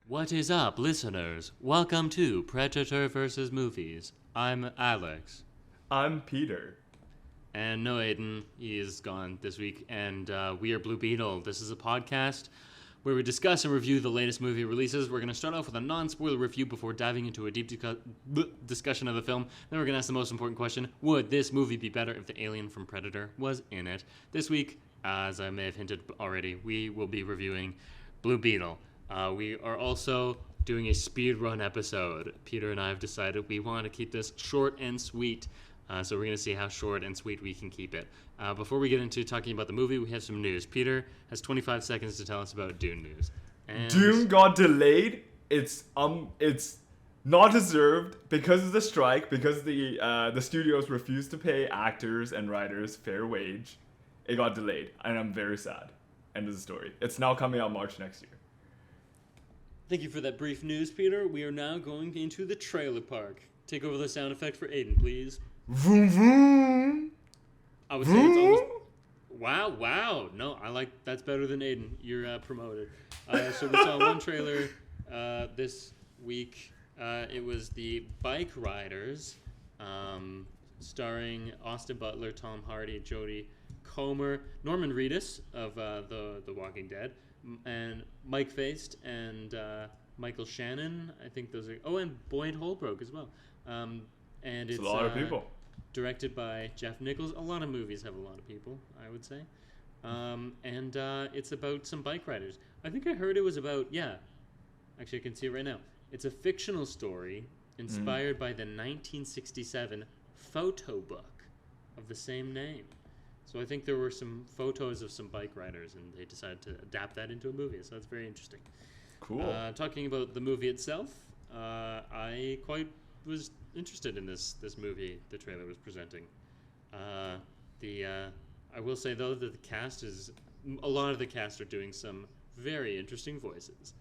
What is up, listeners? Welcome to Predator vs. Movies. I'm Alex. I'm Peter. And no Aiden, he is gone this week. And we are Blue Beetle. This is a podcast where we discuss and review the latest movie releases. We're going to start off with a non-spoiler review before diving into a deep discussion of the film. Then we're going to ask the most important question: would this movie be better if the alien from Predator was in it? This week, as I may have hinted already, we will be reviewing Blue Beetle. We are also doing a speed run episode. Peter and I have decided we want to keep this short and sweet. So we're going to see how short and sweet we can keep it. Before we get into talking about the movie, we have some news. Peter has 25 seconds to tell us about Dune news. And Dune got delayed. It's not deserved because of the strike, because the studios refused to pay actors and writers fair wage. It got delayed, and I'm very sad. End of the story. It's now coming out March next year. Thank you for that brief news, Peter. We are now going into the trailer park. Take over the sound effect for Aiden, please. Vroom vroom. I would say it's almost... Wow. No, I like... That's better than Aiden. You're promoted. So we saw one trailer this week. It was the Bike Riders, starring Austin Butler, Tom Hardy, Jodie Comer, Norman Reedus of the Walking Dead, and Mike Faced and Michael Shannon. I think those are... Oh, and Boyd Holbrook as well. And it's a lot of people. Directed by Jeff Nichols. A lot of movies have a lot of people, I would say. And it's about some bike riders. I think I heard it was about... Yeah. Actually, I can see it right now. It's a fictional story inspired by the 1967 photo book of the same name. So I think there were some photos of some bike riders, and they decided to adapt that into a movie. So that's very interesting. Cool. Talking about the movie itself, I quite was interested in this movie the trailer was presenting. I will say, though, that the cast is... A lot of the cast are doing some very interesting voices.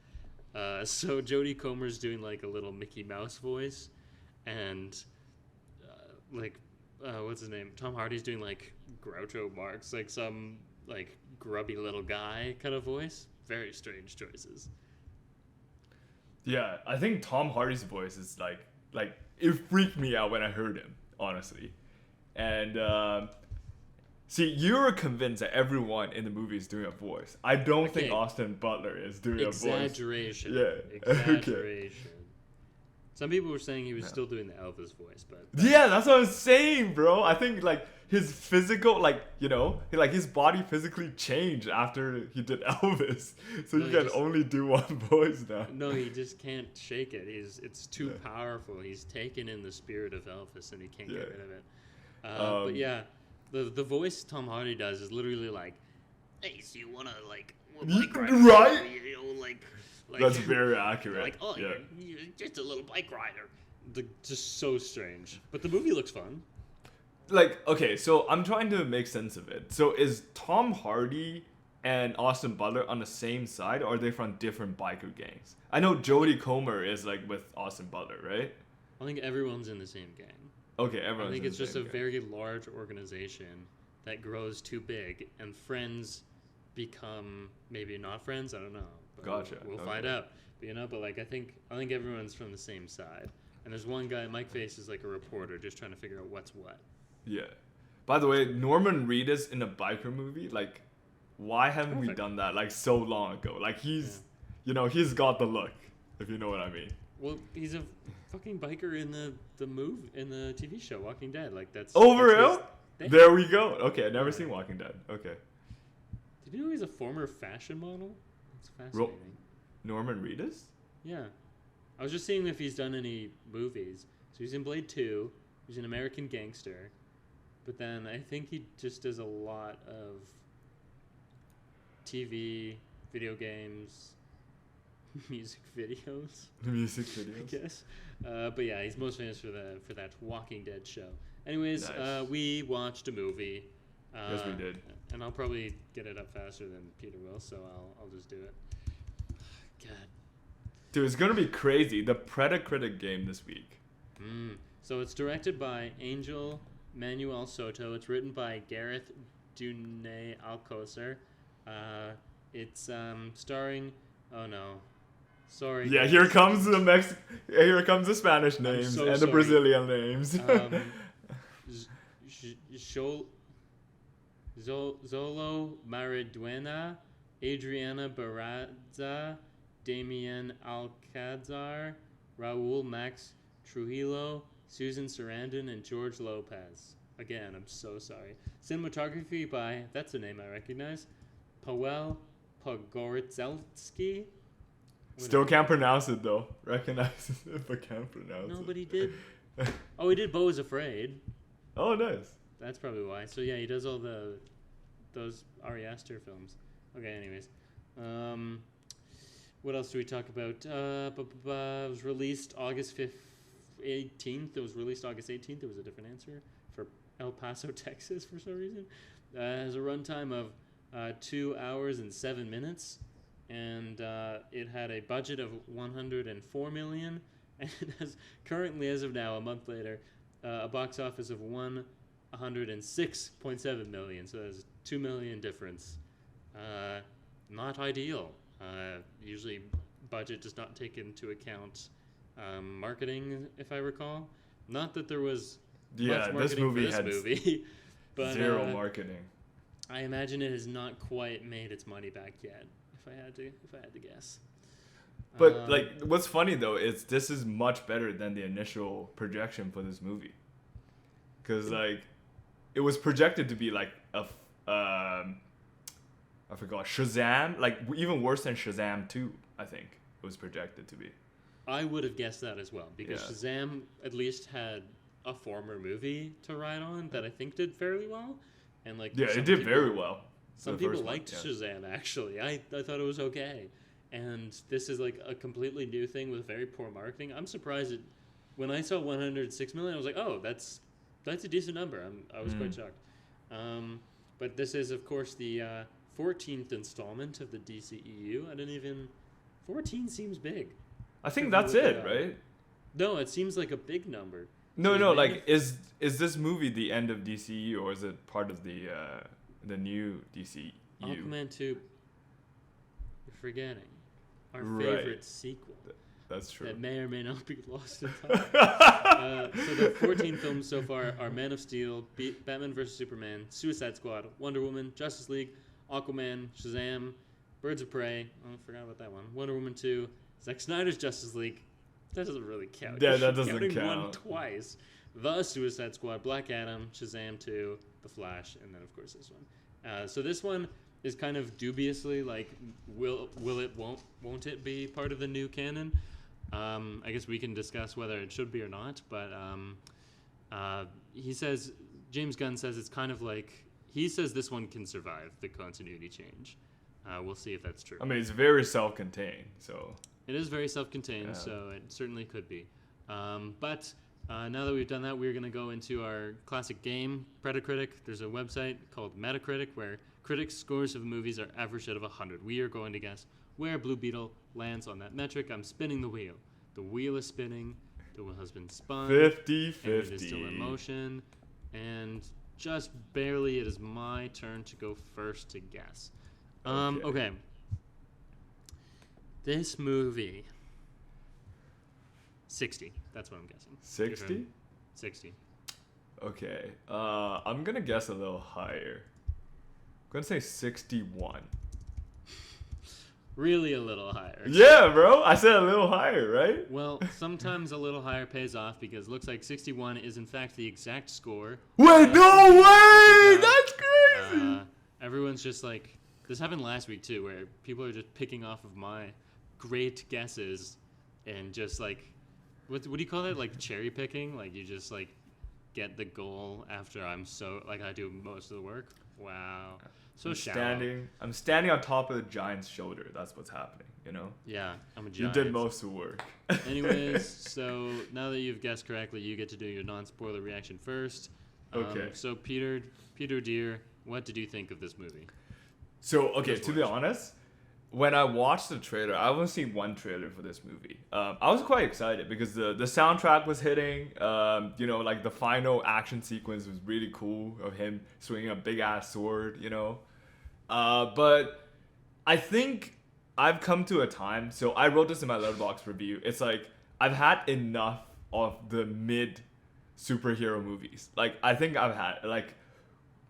So Jodie Comer's doing, like, a little Mickey Mouse voice, and, what's his name? Tom Hardy's doing, like, Groucho Marx, like some, like, grubby little guy kind of voice. Very strange choices. Yeah, I think Tom Hardy's voice is like it freaked me out when I heard him, honestly. And see, you're convinced that everyone in the movie is doing a voice. I don't think Austin Butler is doing a voice. Exaggeration. Yeah. Exaggeration. Okay. Some people were saying he was still doing the Elvis voice, but... Yeah, that's what I was saying, bro. I think, like, his physical, like, you know, like, his body physically changed after he did Elvis. So you can only do one voice now. No, he just can't shake it. It's too powerful. He's taken in the spirit of Elvis, and he can't get rid of it. But yeah, the voice Tom Hardy does is literally like, hey, so you want to, like... Right? You know, like, that's very accurate. Like, oh, you're just a little bike rider. Just so strange. But the movie looks fun. Like, okay, so I'm trying to make sense of it. So is Tom Hardy and Austin Butler on the same side, or are they from different biker gangs? I know Jodie Comer is, like, with Austin Butler, right? I think everyone's in the same gang. Okay, everyone's I think in it's the just same a gang. very large organization that grows too big, and friends become maybe not friends. I don't know. But Gotcha. We'll find out. But but like I think everyone's from the same side. And there's one guy, Mike Face, is like a reporter, just trying to figure out what's what. Yeah. By the way, Norman Reedus in a biker movie, like, why haven't we done that like so long ago? Like, he's got the look, if you know what I mean. Well, he's a fucking biker in the TV show Walking Dead. Like that's real? There we go. Okay, I've never seen Walking Dead. Okay. Did you know he's a former fashion model? That's fascinating. Norman Reedus? Yeah. I was just seeing if he's done any movies. So he's in Blade 2. He's an American Gangster. But then I think he just does a lot of TV, video games, music videos. I guess. But yeah, he's most famous for that Walking Dead show. Anyways, nice. We watched a movie. Yes, we did. And I'll probably get it up faster than Peter will, so I'll just do it. God. Dude, it's gonna be crazy. The Predacritic Game this week. So it's directed by Angel Manuel Soto. It's written by Gareth Dune Alcocer. It's starring... Oh no. Sorry. Yeah, guys. here comes the Spanish names so and the sorry. Brazilian names. Zolo Mariduena, Adriana Barraza, Damien Alcazar, Raul Max Trujillo, Susan Sarandon, and George Lopez. Again, I'm so sorry. Cinematography by, that's a name I recognize, Paweł Pogorzelski. Still can't pronounce it though. Recognize it, but can't pronounce it. No, but he did. Oh, he did Beau is Afraid. Oh, nice. That's probably why. So yeah, he does all those Ari Aster films. Okay, anyways. What else do we talk about? It was released August 18th. It was released August 18th. It was a different answer for El Paso, Texas for some reason. It has a runtime of 2 hours and 7 minutes. And it had a budget of $104 million. And it has currently, as of now, a month later, a box office of $106.7 million. So there's a $2 million difference. Not ideal. Usually, budget does not take into account marketing, if I recall. Not that there was much marketing this movie for had this movie, but zero marketing. I imagine it has not quite made its money back yet. If I had to guess. But what's funny though is this is much better than the initial projection for this movie, because it was projected to be like I forgot, Shazam, like even worse than Shazam 2. I think it was projected to be. I would have guessed that as well, because Shazam at least had a former movie to ride on that I think did fairly well, and it did very well. Some people liked Shazam, actually. I thought it was okay. And this is like a completely new thing with very poor marketing. I'm surprised when I saw 106 million, I was like, oh, that's a decent number. I was quite shocked. But this is, of course, the 14th installment of the DCEU. 14 seems big. I think that's it, right? No, it seems like a big number. No, is this movie the end of DCEU, or is it part of the new DCEU? Aquaman 2, you're forgetting. Our favorite sequel. That's true. That may or may not be lost in time. So the 14 films so far are Man of Steel, Batman vs. Superman, Suicide Squad, Wonder Woman, Justice League, Aquaman, Shazam, Birds of Prey. Oh, I forgot about that one. Wonder Woman 2, Zack Snyder's Justice League. That doesn't really count. Yeah, that doesn't counting count. one twice. The Suicide Squad, Black Adam, Shazam 2, The Flash, and then of course this one. So this one is kind of dubiously like, will it, won't it be part of the new canon? I guess we can discuss whether it should be or not, but James Gunn says it's kind of like, he says this one can survive the continuity change. We'll see if that's true. I mean, it's very self-contained, so... It is very self-contained, so it certainly could be. But now that we've done that, we're going to go into our classic game, Predacritic. There's a website called Metacritic where critics' scores of movies are averaged out of 100. We are going to guess where Blue Beetle lands on that metric. I'm spinning the wheel. The wheel is spinning. The wheel has been spun. 50-50. And it is still in motion. And just barely, it is my turn to go first to guess. Okay. This movie, 60. That's what I'm guessing. 60? 60. Okay. I'm gonna guess a little higher. I'm gonna say 61. Really a little higher. Yeah, bro. I said a little higher, right? Well, sometimes a little higher pays off because it looks like 61 is in fact the exact score. Wait, no way! That's crazy! Everyone's just like, this happened last week too, where people are just picking off of my great guesses and just like, what do you call that? Like cherry picking? Like you just like get the goal after I do most of the work. Wow. So I'm standing on top of the giant's shoulder. That's what's happening, you know? Yeah, I'm a giant. You did most of the work. Anyways, so now that you've guessed correctly, you get to do your non-spoiler reaction first. Okay. So Peter dear, what did you think of this movie? So, okay, to be honest, when I watched the trailer, I only seen one trailer for this movie. I was quite excited because the soundtrack was hitting. Like the final action sequence was really cool of him swinging a big ass sword. But I think I've come to a time. So I wrote this in my Letterboxd review. It's like I've had enough of the mid superhero movies. Like I think I've had like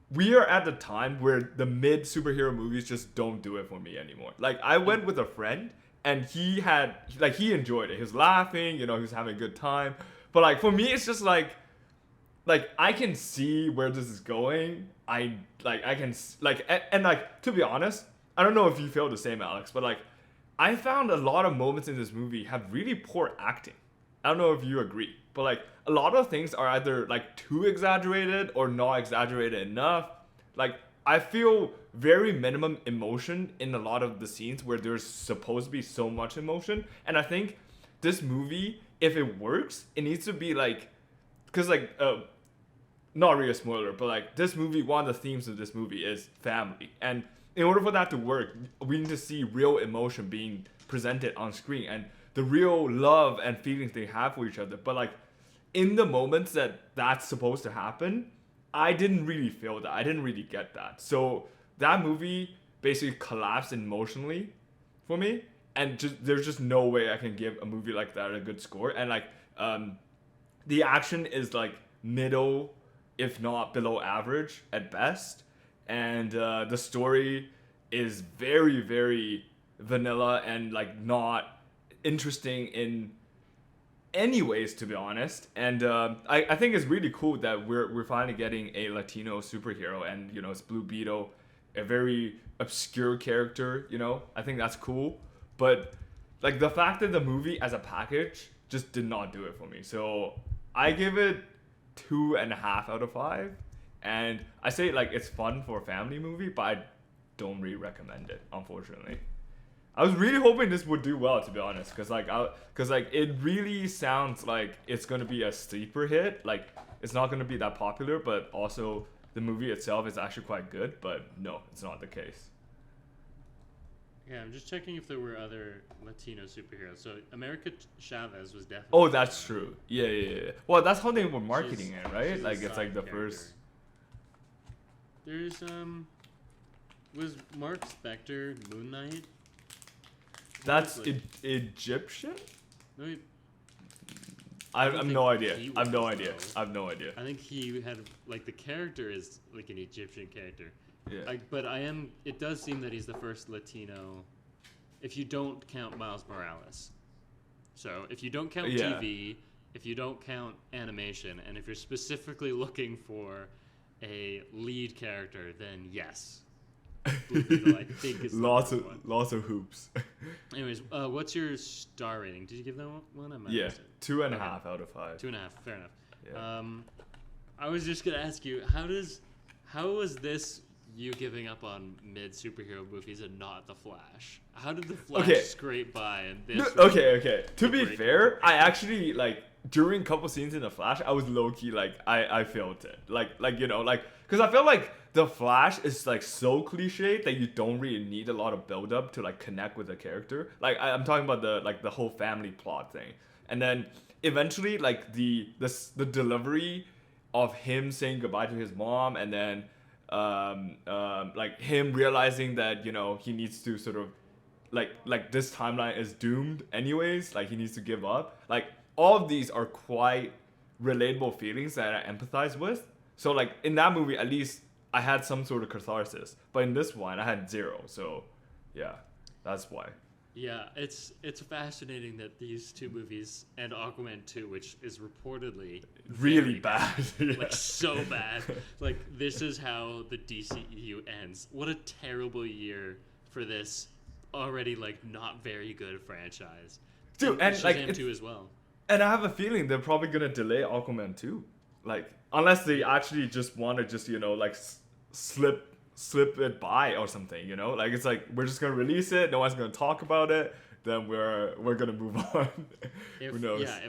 we are at the time where the mid superhero movies just don't do it for me anymore. Like I went with a friend and he enjoyed it. He was laughing, he was having a good time. But like for me it's just like I can see where this is going. I can and like to be honest, I don't know if you feel the same, Alex, but like I found a lot of moments in this movie have really poor acting. I don't know if you agree, but like a lot of things are either like too exaggerated or not exaggerated enough. Like I feel very minimum emotion in a lot of the scenes where there's supposed to be so much emotion, and I think this movie, if it works, it needs to be like, because like not really a spoiler, but like this movie, one of the themes of this movie is family, and in order for that to work, we need to see real emotion being presented on screen and the real love and feelings they have for each other. But like in the moments that that's supposed to happen, I didn't really feel that. I didn't really get that. So that movie basically collapsed emotionally for me, and there's just no way I can give a movie like that a good score. And like the action is like middle, if not below average at best, and the story is very, very vanilla and like not interesting in any ways, to be honest. And I think it's really cool that we're finally getting a Latino superhero, and it's Blue Beetle, a very obscure character. I think that's cool, but like the fact that the movie as a package just did not do it for me. So I give it 2.5 out of 5. And I say like it's fun for a family movie, but I don't really recommend it, unfortunately. I was really hoping this would do well, to be honest, because it really sounds like it's gonna be a sleeper hit. Like it's not gonna be that popular, but also the movie itself is actually quite good. But no, it's not the case. Yeah, I'm just checking if there were other Latino superheroes. So America Chavez was definitely. Oh, that's true. Yeah. Well, that's how they were marketing it, right? Like it's like the character. first. There's was Mark Spector Moon Knight? That's Egyptian? No, I have no idea. he I have no was, idea. though. I have no idea. I think he had like the character is like an Egyptian character. Yeah. But it does seem that he's the first Latino, if you don't count Miles Morales. So if you don't count TV, if you don't count animation, and if you're specifically looking for a lead character, then yes. Blue Beetle, I think, is lots one. of hoops. Anyways, what's your star rating? Did you give that one? I might have missed it. 2.5 out of 5. 2.5. Fair enough. Yeah. I was just gonna ask you, how was this you giving up on mid superhero movies and not The Flash? How did The Flash scrape by and this? Okay. To be fair, I actually like during a couple scenes in The Flash, I was low key like I felt it, like because I felt like The Flash is like so cliche that you don't really need a lot of build up to like connect with the character. Like I'm talking about the whole family plot thing, and then eventually like the delivery of him saying goodbye to his mom, and then like him realizing that he needs to sort of like this timeline is doomed anyways, like he needs to give up. Like all of these are quite relatable feelings that I empathize with. So like in that movie, at least I had some sort of catharsis, but in this one I had zero. So yeah, that's why. Yeah, it's fascinating that these two movies and Aquaman 2, which is reportedly really bad. Like so bad. Like this is how the DCEU ends. What a terrible year for this already like not very good franchise. Dude, and like Shazam 2 as well. And I have a feeling they're probably gonna delay Aquaman 2. Like unless they actually just want to just like slip it by or something, like it's like we're just gonna release it, no one's gonna talk about it, then we're gonna move on. Who knows? Yeah,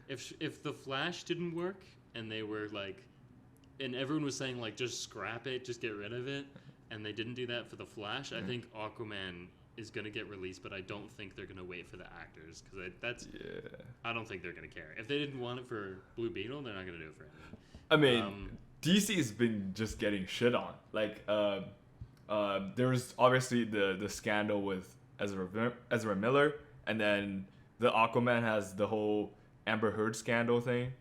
if The Flash didn't work and they were like, and everyone was saying like just scrap it, just get rid of it, and they didn't do that for The Flash, I think Aquaman is gonna get released, but I don't think they're gonna wait for the actors because I don't think they're gonna care. If they didn't want it for Blue Beetle, they're not gonna do it for him. I mean, DC's been just getting shit on. Like, there's obviously the scandal with Ezra Miller, and then the Aquaman has the whole Amber Heard scandal thing.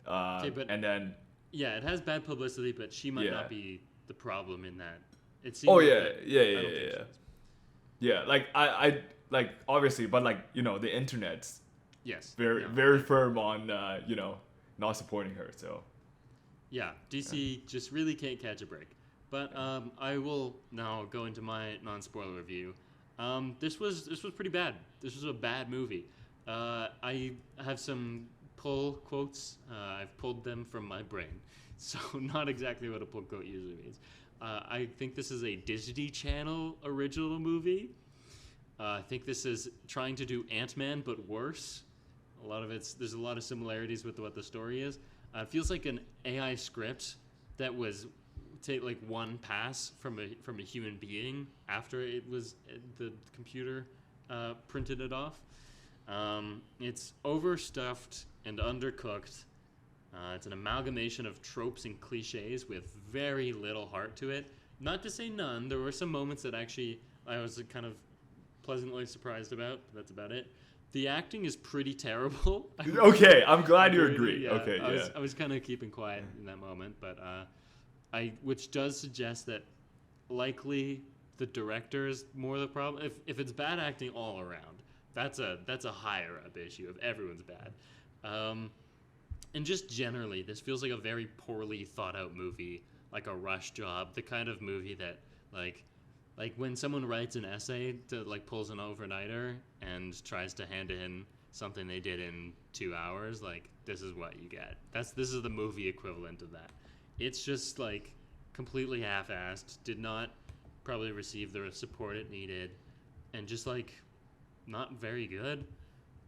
And then yeah, it has bad publicity, but she might Yeah. not be the problem in that. It seems oh like yeah, that. yeah, I yeah, don't yeah, think she yeah. is. Yeah, like I like obviously, but like the internet's Yes. very No, very firm on not supporting her. So Yeah, DC just really can't catch a break. But I will now go into my non-spoiler review. This was pretty bad. This was a bad movie. I have some pull quotes. I've pulled them from my brain, so not exactly what a pull quote usually means. I think this is a Disney Channel original movie. I think this is trying to do Ant-Man but worse. There's a lot of similarities with what the story is. It feels like an AI script that was take like one pass from a human being after the computer printed it off. It's overstuffed and undercooked. It's an amalgamation of tropes and cliches with very little heart to it. Not to say none. There were some moments that actually I was kind of pleasantly surprised about. But that's about it. The acting is pretty terrible. okay, I'm glad you agree. Yeah, Okay, yeah. I was kind of keeping quiet in that moment, but which does suggest that likely the director is more the problem. If it's bad acting all around, that's a higher up issue if everyone's bad. And just generally, this feels like a very poorly thought out movie, like a rush job, the kind of movie that like when someone writes an essay to like pulls an overnighter and tries to hand in something they did in 2 hours, like this is what you get. This is the movie equivalent of that. It's just like completely half-assed, did not probably receive the support it needed, and just like not very good.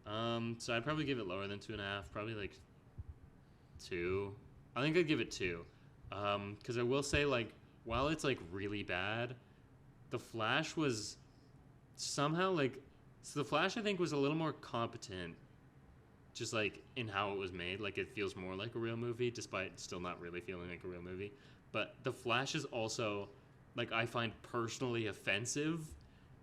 So I'd probably give it lower than 2.5, probably like 2. I think I'd give it 2. Because I will say, like, while it's like really bad, the Flash was somehow like, so the Flash I think was a little more competent, just like in how it was made. Like it feels more like a real movie, despite still not really feeling like a real movie. But the Flash is also, like, I find personally offensive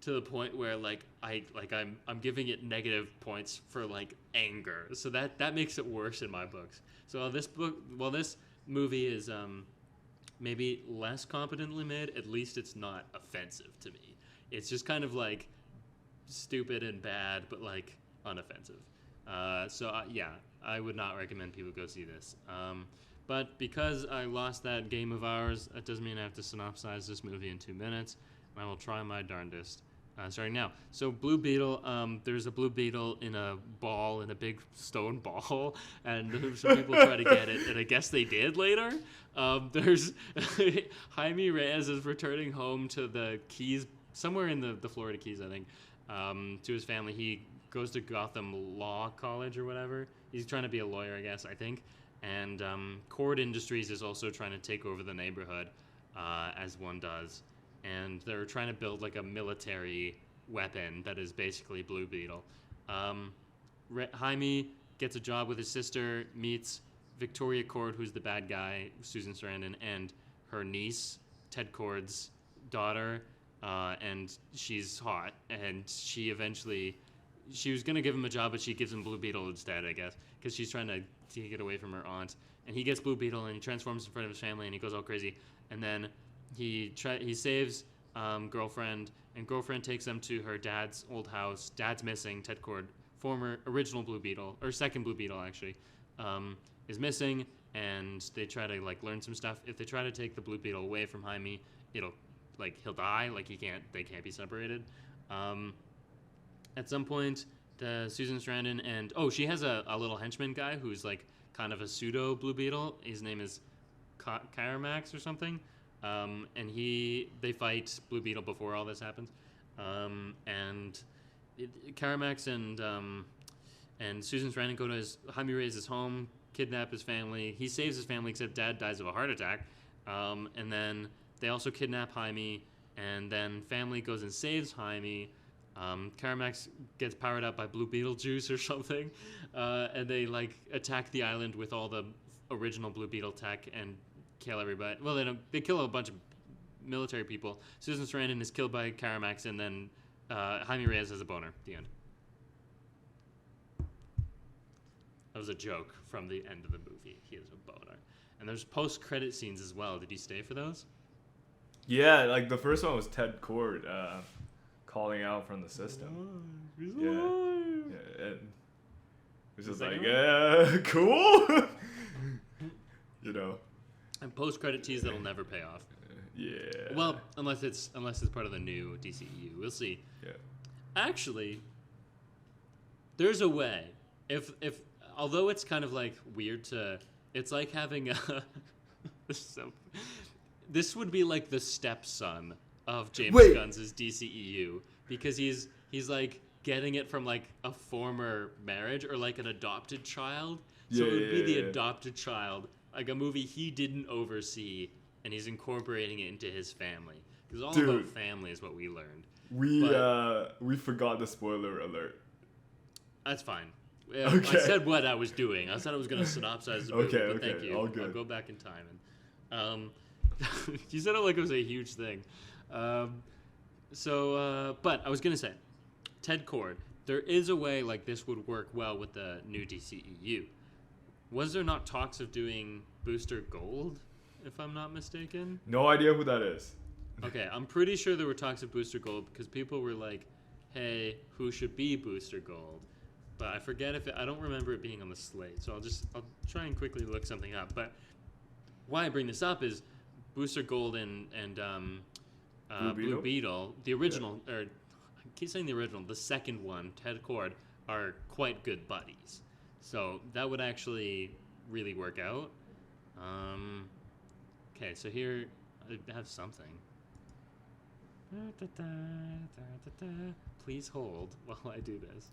to the point where like I'm giving it negative points for like anger. So that makes it worse in my books. So this movie is maybe less competently made, at least it's not offensive to me. It's just kind of like stupid and bad, but like unoffensive. Yeah, I would not recommend people go see this. But because I lost that game of ours, that doesn't mean I have to synopsize this movie in 2 minutes. And I will try my darndest. Starting now. So Blue Beetle, there's a Blue Beetle in a ball, in a big stone ball, and some people try to get it, and I guess they did later. There's Jaime Reyes is returning home to the Keys, somewhere in the Florida Keys, I think, to his family. He goes to Gotham Law College or whatever. He's trying to be a lawyer, I guess, I think. And Cord Industries is also trying to take over the neighborhood, as one does. And they're trying to build like a military weapon that is basically Blue Beetle. Jaime gets a job with his sister, meets Victoria Cord, who's the bad guy, Susan Sarandon, and her niece, Ted Cord's daughter, and she's hot. And she was going to give him a job, but she gives him Blue Beetle instead, I guess, because she's trying to take it away from her aunt. And he gets Blue Beetle, and he transforms in front of his family, and he goes all crazy. And then he saves girlfriend, and girlfriend takes them to her dad's old house. Dad's missing. Ted Cord, original Blue Beetle, or second Blue Beetle actually, is missing, and they try to like learn some stuff. If they try to take the Blue Beetle away from Jaime, he'll die. Like they can't be separated. At some point, Susan Sarandon and she has a little henchman guy who's like kind of a pseudo Blue Beetle. His name is Kyramax or something. And they fight Blue Beetle before all this happens. Kyramax and Susan Sarandon go to Jaime Reyes' home, kidnap his family. He saves his family, except Dad dies of a heart attack. And then they also kidnap Jaime, and then family goes and saves Jaime. Kyramax gets powered up by Blue Beetle juice or something, and they like attack the island with all the original Blue Beetle tech and kill everybody. Well, they kill a bunch of military people. Susan Sarandon is killed by Kyramax, and then Jaime Reyes has a boner. The end. That was a joke from the end of the movie. He has a boner. And there's post-credit scenes as well. Did you stay for those? Yeah, like the first one was Ted Cord calling out from the system. He's Yeah. alive. Yeah, and it's just He's like, like, cool. You know. And post-credit tease that'll never pay off. Yeah. Well, unless it's part of the new DCEU. We'll see. Yeah. Actually, there's a way. If although it's kind of like weird to, it's like having a. So, this would be like the stepson of James Gunn's DCEU because he's like getting it from like a former marriage or like an adopted child. So it would be the adopted child, like a movie he didn't oversee, and he's incorporating it into his family. Because all about family is what we learned. We forgot the spoiler alert. That's fine. Okay. I said what I was doing. I said I was going to synopsize the movie, but thank you. All good. I'll go back in time. And you said it like it was a huge thing. But I was going to say, Ted Cord, there is a way like this would work well with the new DCEU. Was there not talks of doing Booster Gold, if I'm not mistaken? No idea who that is. Okay, I'm pretty sure there were talks of Booster Gold because people were like, hey, who should be Booster Gold? But I forget I don't remember it being on the slate, so I'll try and quickly look something up. But why I bring this up is Booster Gold and Blue Beetle, the original, or I keep saying the original, the second one, Ted Cord, are quite good buddies. So that would actually really work out. Okay, so here I have something. Please hold while I do this.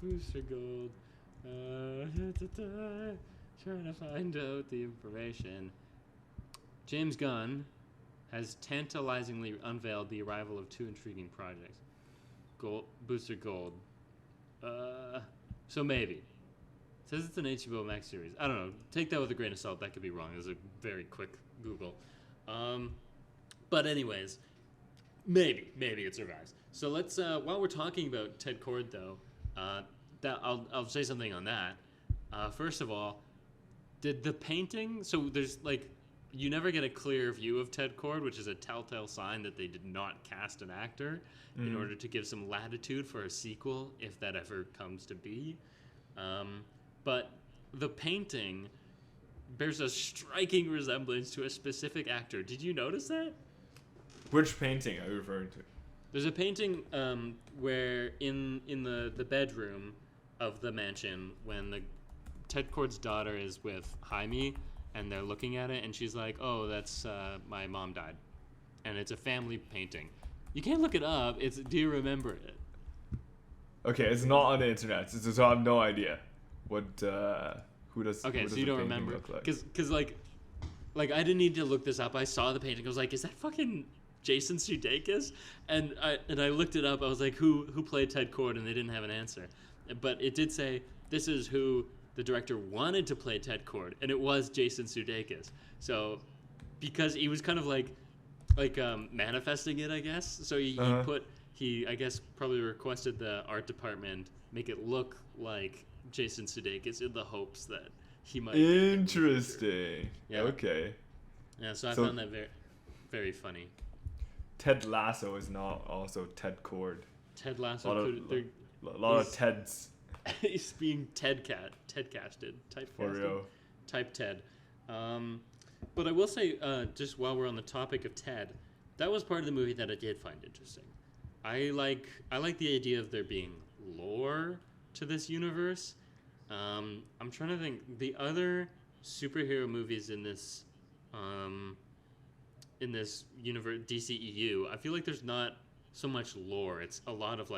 Booster Gold. Trying to find out the information. James Gunn has tantalizingly unveiled the arrival of two intriguing projects. Booster Gold. So maybe. It says it's an HBO Max series. I don't know. Take that with a grain of salt. That could be wrong. It was a very quick Google. But anyways, maybe it survives. So let's while we're talking about Ted Cord though, I'll say something on that. First of all, did the painting? So there's like you never get a clear view of Ted Cord, which is a telltale sign that they did not cast an actor in order to give some latitude for a sequel if that ever comes to be. But the painting bears a striking resemblance to a specific actor. Did you notice that? Which painting are you referring to? There's a painting where in the bedroom of the mansion when Ted Cord's daughter is with Jaime and they're looking at it and she's like, oh, that's my mom died. And it's a family painting. You can't look it up. Do you remember it? Okay, it's not on the internet, so I have no idea what who does. Okay, who so does you the don't painting remember look like? because like I didn't need to look this up. I saw the painting. I was like, is that fucking Jason Sudeikis? And I looked it up. I was like, who played Ted Cord? And they didn't have an answer. But it did say this is who the director wanted to play Ted Cord, and it was Jason Sudeikis. So because he was kind of like manifesting it, I guess. So he I guess probably requested the art department make it look like Jason Sudeikis in the hopes that he might. Interesting. Yeah. Okay. Yeah. So I found that very, very funny. Ted Lasso is not also Ted Cord. Ted Lasso. A lot of Teds. He's being Ted-casted. For real. Type Ted. But I will say, just while we're on the topic of Ted, that was part of the movie that I did find interesting. I like the idea of there being lore to this universe. I'm trying to think the other superhero movies in this universe DCEU. I feel like there's not so much lore. It's a lot of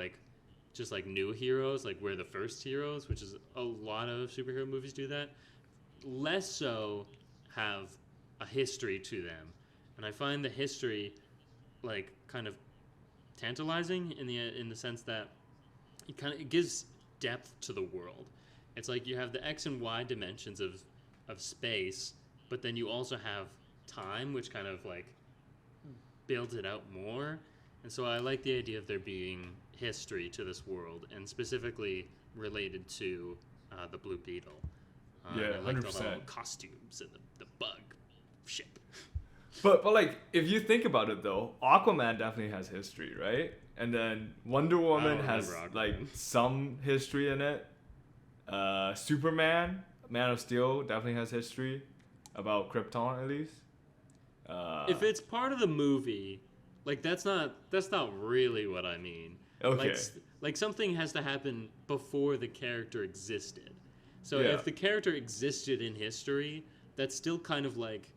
just new heroes, like we're the first heroes, which is a lot of superhero movies do that. Less so have a history to them, and I find the history kind of tantalizing in the sense that it gives depth to the world. It's like you have the X and Y dimensions of space, but then you also have time, which kind of builds it out more. And so I like the idea of there being history to this world, and specifically related to the Blue Beetle. Yeah, and I like the 100%. little costumes and the bug ship. But like if you think about it though, Aquaman definitely has history, right? And then Wonder Woman has remember Aquaman. like some history in it. Superman, Man of Steel definitely has history about Krypton at least. If it's part of the movie, like that's not really what I mean. Okay. Like something has to happen before the character existed. So Yeah. if the character existed in history, that's still kind of like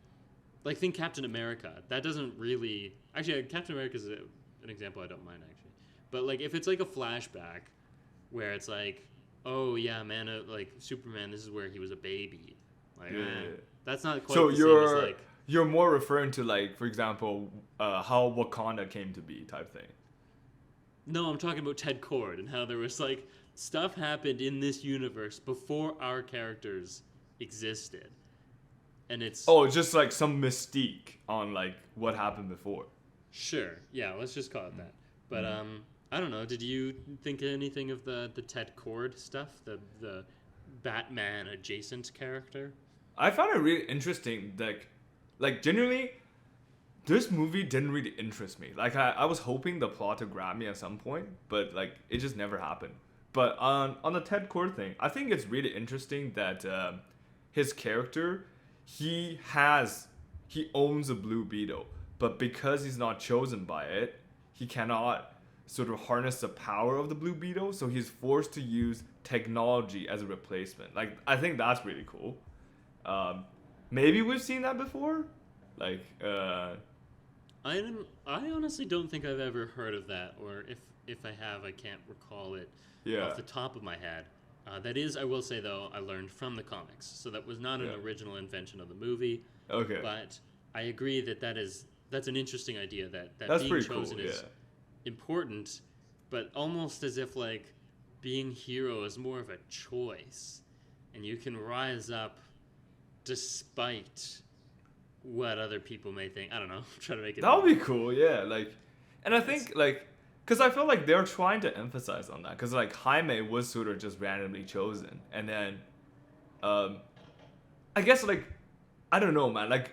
think Captain America. That doesn't really actually Captain America is an example I don't mind actually. But like if it's like a flashback where it's like, oh yeah, man, like Superman, this is where he was a baby. Like that's not quite So the same as like. you're more referring to like, for example, how Wakanda came to be type thing. No, I'm talking about Ted Kord and how there was like stuff happened in this universe before our characters existed. And it's Just like some mystique on like what happened before. sure. Yeah, let's just call it that. But I don't know, did you think anything of the Ted Kord stuff? The Batman adjacent character? I found it really interesting. Like genuinely, this movie didn't really interest me. Like I was hoping the plot to grab me at some point, but like it just never happened. But on the Ted Kord thing, I think it's really interesting that his character, he owns a Blue Beetle, but because he's not chosen by it, he cannot sort of harness the power of the Blue Beetle, so he's forced to use technology as a replacement. Like I think that's really cool. Maybe we've seen that before. Like I honestly don't think I've ever heard of that, or if I have, I can't recall it off the top of my head. That is, I will say though, I learned from the comics, so that was not an original invention of the movie. Okay. But I agree that's an interesting idea that That's being pretty chosen cool, is important, but almost as if like being hero is more of a choice, and you can rise up despite what other people may think. I don't know. I'm trying to make it. That would be cool, yeah. Like, and I think like, cause I feel like they're trying to emphasize on that, cause like Jaime was sort of just randomly chosen, and then, I guess like, I don't know, man. Like,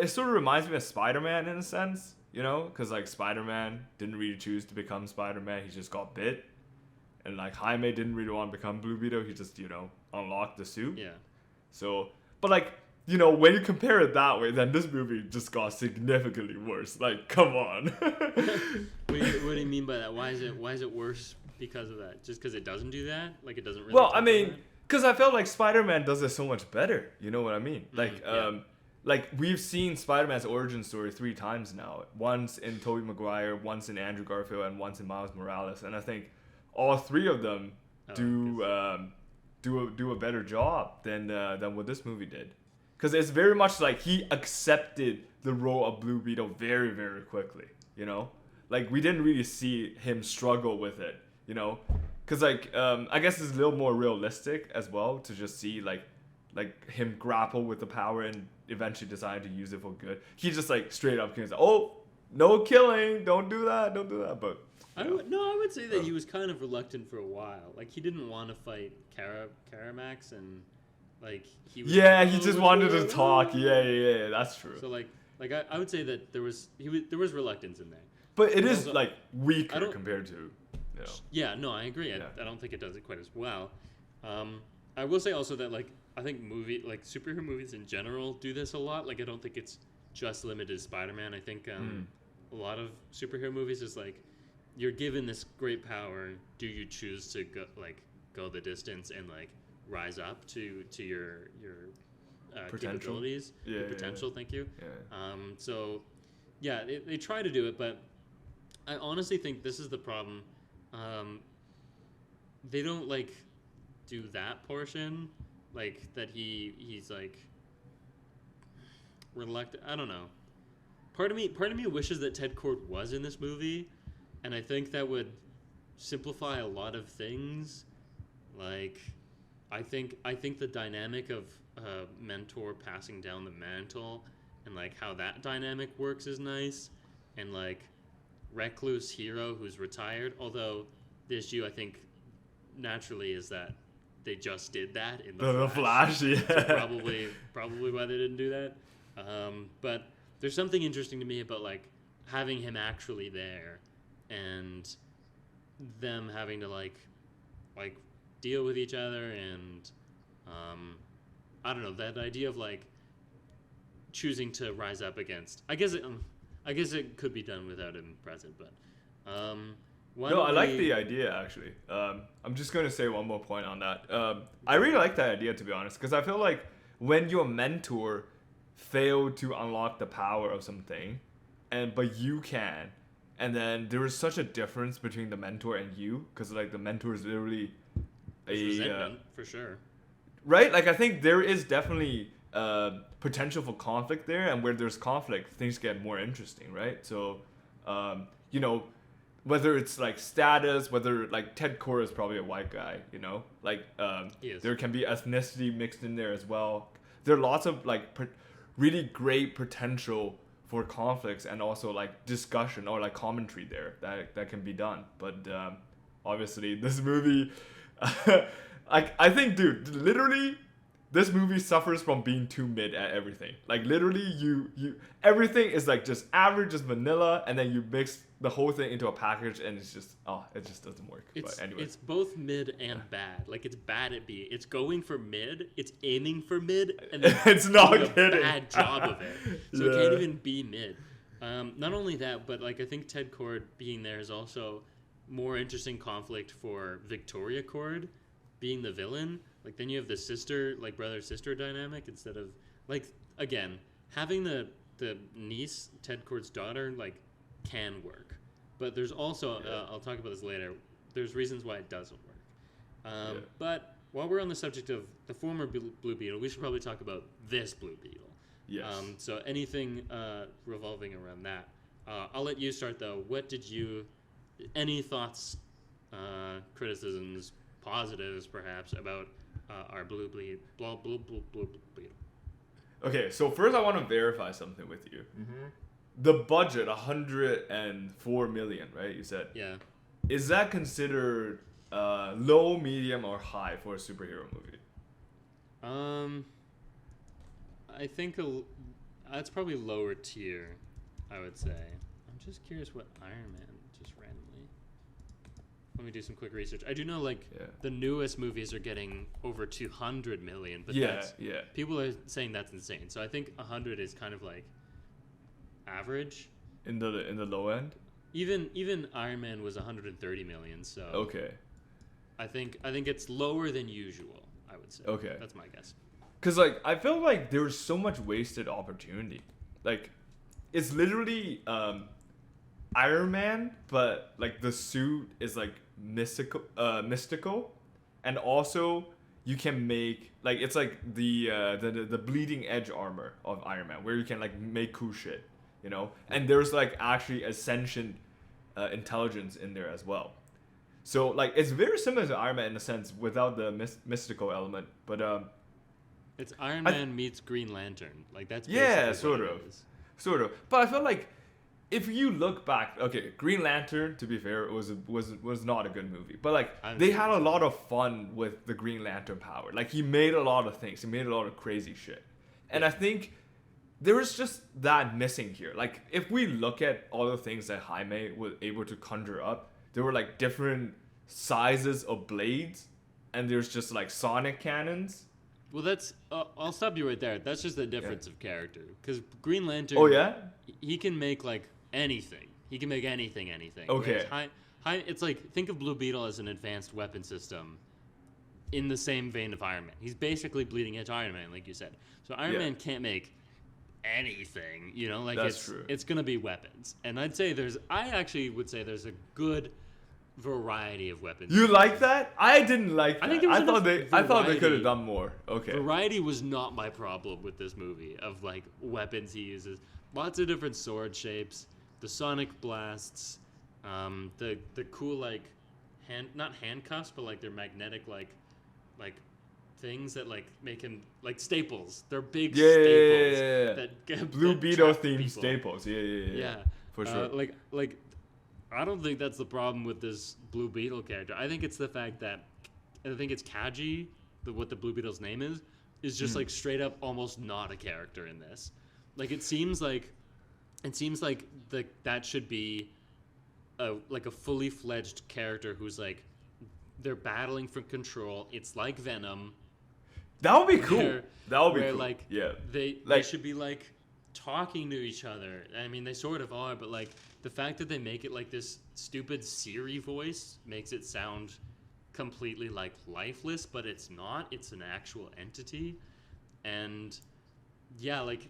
it sort of reminds me of Spider-Man in a sense, you know, cause like Spider-Man didn't really choose to become Spider-Man; he just got bit, and like Jaime didn't really want to become Blue Beetle; he just unlocked the suit. Yeah. So, but like. When you compare it that way, then this movie just got significantly worse. Like, come on. What do you mean by that? Why is it worse because of that? Just because it doesn't do that? Like it doesn't really. Well, I mean, because I felt like Spider-Man does it so much better. You know what I mean? Like, like we've seen Spider-Man's origin story 3 times now. Once in Tobey Maguire, once in Andrew Garfield, and once in Miles Morales. And I think all 3 of them do a better job than what this movie did. Because it's very much like he accepted the role of Blue Beetle very, very quickly, Like, we didn't really see him struggle with it, Because, like, I guess it's a little more realistic as well to just see, like him grapple with the power and eventually decide to use it for good. He just, like, straight up came and said, oh, no killing, don't do that. But I would say that he was kind of reluctant for a while. Like, he didn't want to fight Karamax and... Like he was he just wanted to talk. Yeah, that's true. So like I would say that there was reluctance in there. But it is like weaker compared to. Yeah, no, I agree. I don't think it does it quite as well. I will say also that like I think superhero movies in general do this a lot. Like I don't think it's just limited to Spider-Man. I think a lot of superhero movies is like you're given this great power. Do you choose to go the distance and like rise up to your capabilities, your potential. Thank you. So yeah, they try to do it, but I honestly think this is the problem. They don't like do that portion, like that he's like reluctant. I don't know. Part of me wishes that Ted Kord was in this movie, and I think that would simplify a lot of things. Like, I think the dynamic of mentor passing down the mantle and like how that dynamic works is nice, and like recluse hero who's retired. Although the issue, I think, naturally is that they just did that in the Flash. Yeah. So probably why they didn't do that. But there's something interesting to me about like having him actually there and them having to like deal with each other and I don't know, that idea of like choosing to rise up against. I guess it could be done without him present, but I like the idea actually. I'm just going to say one more point on that. I really like that idea, to be honest, because I feel like when your mentor failed to unlock the power of something, but you can, and then there is such a difference between the mentor and you, because like the mentor is literally resentment for sure, right? Like I think there is definitely potential for conflict there, and where there's conflict, things get more interesting, right? So, you know, whether it's like status, whether like Ted Core is probably a white guy, you know, like there can be ethnicity mixed in there as well. There are lots of like really great potential for conflicts and also like discussion or like commentary there that can be done. But obviously this movie, I think, dude, literally this movie suffers from being too mid at everything. Like literally you everything is like just average, just vanilla, and then you mix the whole thing into a package and it just doesn't work. But anyway. It's both mid and bad. Like it's bad at B. It's going for mid, it's aiming for mid, and then it's not doing kidding. a bad job of it. So it can't even be mid. Not only that, but like I think Ted Kord being there is also more interesting conflict for Victoria Kord being the villain. Like then you have the sister, like brother-sister dynamic instead of like again, having the niece, Ted Kord's daughter, like can work. But there's also I'll talk about this later. There's reasons why it doesn't work. But while we're on the subject of the former Blue Beetle, we should probably talk about this Blue Beetle. Yes. So anything revolving around that. I'll let you start though. Any thoughts, criticisms, positives perhaps about our Blue Beetle? Okay, so first I want to verify something with you. Mm-hmm. The budget, 104 million, right? You said. Yeah. Is that considered low, medium, or high for a superhero movie? I think that's probably lower tier, I would say. I'm just curious what Iron Man just randomly. Let me do some quick research. I do know the newest movies are getting over 200 million, but people are saying that's insane. So I think 100 is kind of like average. In the low end? Even Iron Man was 130 million, so okay. I think it's lower than usual, I would say. Okay. That's my guess. Cuz like I feel like there's so much wasted opportunity. Like it's literally Iron Man, but like the suit is like mystical, and also you can make like it's like the bleeding edge armor of Iron Man, where you can like make cool shit, you know. And there's like actually ascension intelligence in there as well. So like it's very similar to Iron Man in a sense without the mystical element, but it's Iron Man meets Green Lantern. Like that's sort of. But I feel like if you look back, okay, Green Lantern, to be fair, was not a good movie. But like they had a lot of fun with the Green Lantern power. Like he made a lot of things. He made a lot of crazy shit. And I think there is just that missing here. Like if we look at all the things that Jaime was able to conjure up, there were like different sizes of blades, and there's just like sonic cannons. Well, that's I'll stop you right there. That's just the difference of character. Because Green Lantern, he can make like anything. He can make anything. Okay. It's like, think of Blue Beetle as an advanced weapon system in the same vein of Iron Man. He's basically bleeding edge Iron Man, like you said. So Iron Man can't make anything, you know? Like it's going to be weapons. And I actually would say there's a good variety of weapons. You like that? I didn't like that. I thought they could have done more. Okay. Variety was not my problem with this movie of like weapons he uses. Lots of different sword shapes, the sonic blasts, the cool like not handcuffs, but like they're magnetic like things that like make him like staples. They're big staples that Blue Beetle themed staples. Yeah. For sure. Like I don't think that's the problem with this Blue Beetle character. I think it's the fact that I think it's Kaji, what the Blue Beetle's name is just like straight up almost not a character in this. Like it seems like that should be a fully fledged character who's like they're battling for control. It's like Venom. That would be cool. That would be cool. Like yeah, they should be like talking to each other. I mean, they sort of are, but like the fact that they make it like this stupid Siri voice makes it sound completely like lifeless, but it's not. It's an actual entity, and yeah, like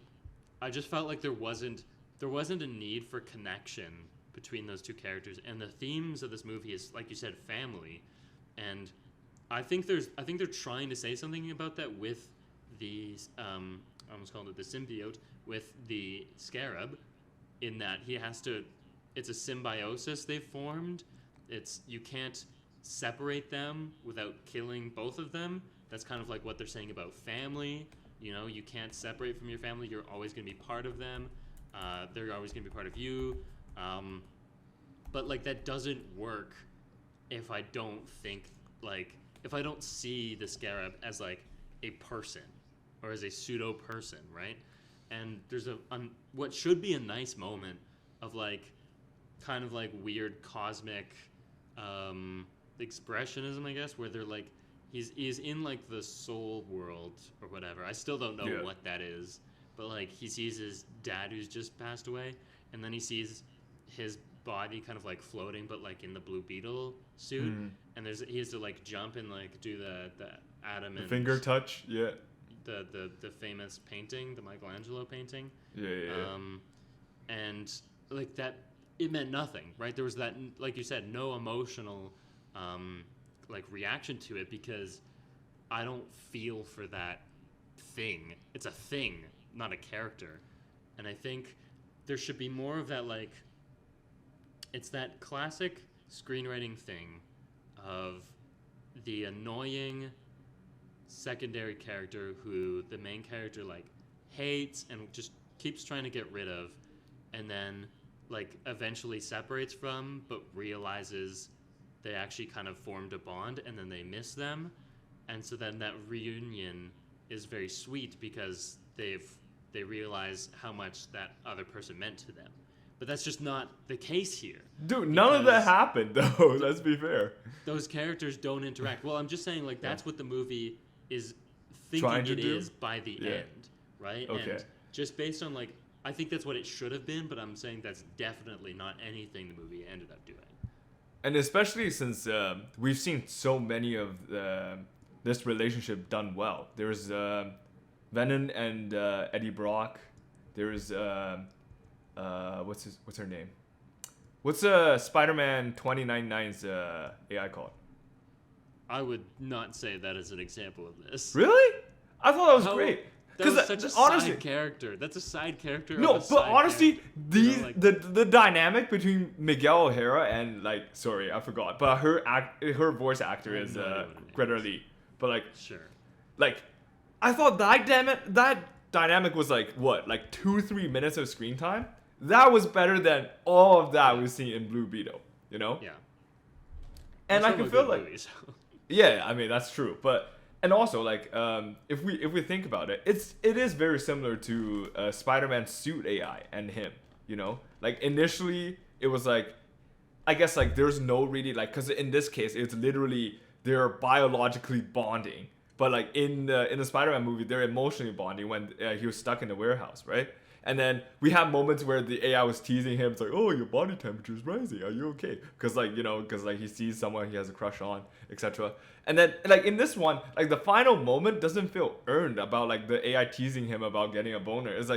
I just felt like there wasn't a need for connection between those two characters. And the themes of this movie is, like you said, family, and I think they're trying to say something about that with the I almost called it the symbiote with the scarab, in that it's a symbiosis they've formed. You can't separate them without killing both of them. That's kind of like what they're saying about family. You know, you can't separate from your family. You're always going to be part of them. They're always going to be part of you. But like that doesn't work if I don't see the scarab as like a person or as a pseudo person, right? And there's what should be a nice moment of like kind of like weird cosmic expressionism, I guess, where they're like he's in like the soul world or whatever. I still don't know what that is, but like he sees his dad who's just passed away, and then he sees his body kind of like floating, but like in the Blue Beetle suit, and he has to like jump and like do the atom and finger touch, the famous painting, the Michelangelo painting, and like that, it meant nothing, right? There was that, like you said, no emotional like reaction to it, because I don't feel for that thing. It's a thing, not a character. And I think there should be more of that, like, it's that classic screenwriting thing of the annoying secondary character who the main character like hates and just keeps trying to get rid of, and then like eventually separates from, but realizes they actually kind of formed a bond, and then they miss them, and so then that reunion is very sweet because they realize how much that other person meant to them. But that's just not the case here. Dude, none of that happened, though. Let's be fair. Those characters don't interact. Well, I'm just saying, like, that's what the movie is thinking it is by the end, right? Okay. And just based on, like, I think that's what it should have been, but I'm saying that's definitely not anything the movie ended up doing. And especially since we've seen so many of this relationship done well. There's Venom and Eddie Brock. There's what's her name? What's Spider-Man 2099's AI called? I would not say that as an example of this. Really? I thought that was great. That was such a side character. That's a side character. No, but honestly, the dynamic between Miguel O'Hara and like, sorry, I forgot, but her voice actor is Greta Lee. But like, sure, like, I thought that dynamic was like what, like 2-3 minutes of screen time. That was better than all of that we've seen in Blue Beetle. You know? Yeah. And that's I can feel like, movies. yeah, I mean that's true, but. And also, like, if we think about it, it is very similar to Spider-Man's suit AI and him. You know, like initially it was like, I guess like there's no really like, because in this case it's literally they're biologically bonding, but like in the Spider-Man movie they're emotionally bonding when he was stuck in the warehouse, right? And then we have moments where the AI was teasing him. It's like, oh, your body temperature is rising. Are you okay? Because like, you know, because like he sees someone he has a crush on, etc. And then like in this one, like the final moment doesn't feel earned about like the AI teasing him about getting a boner. It's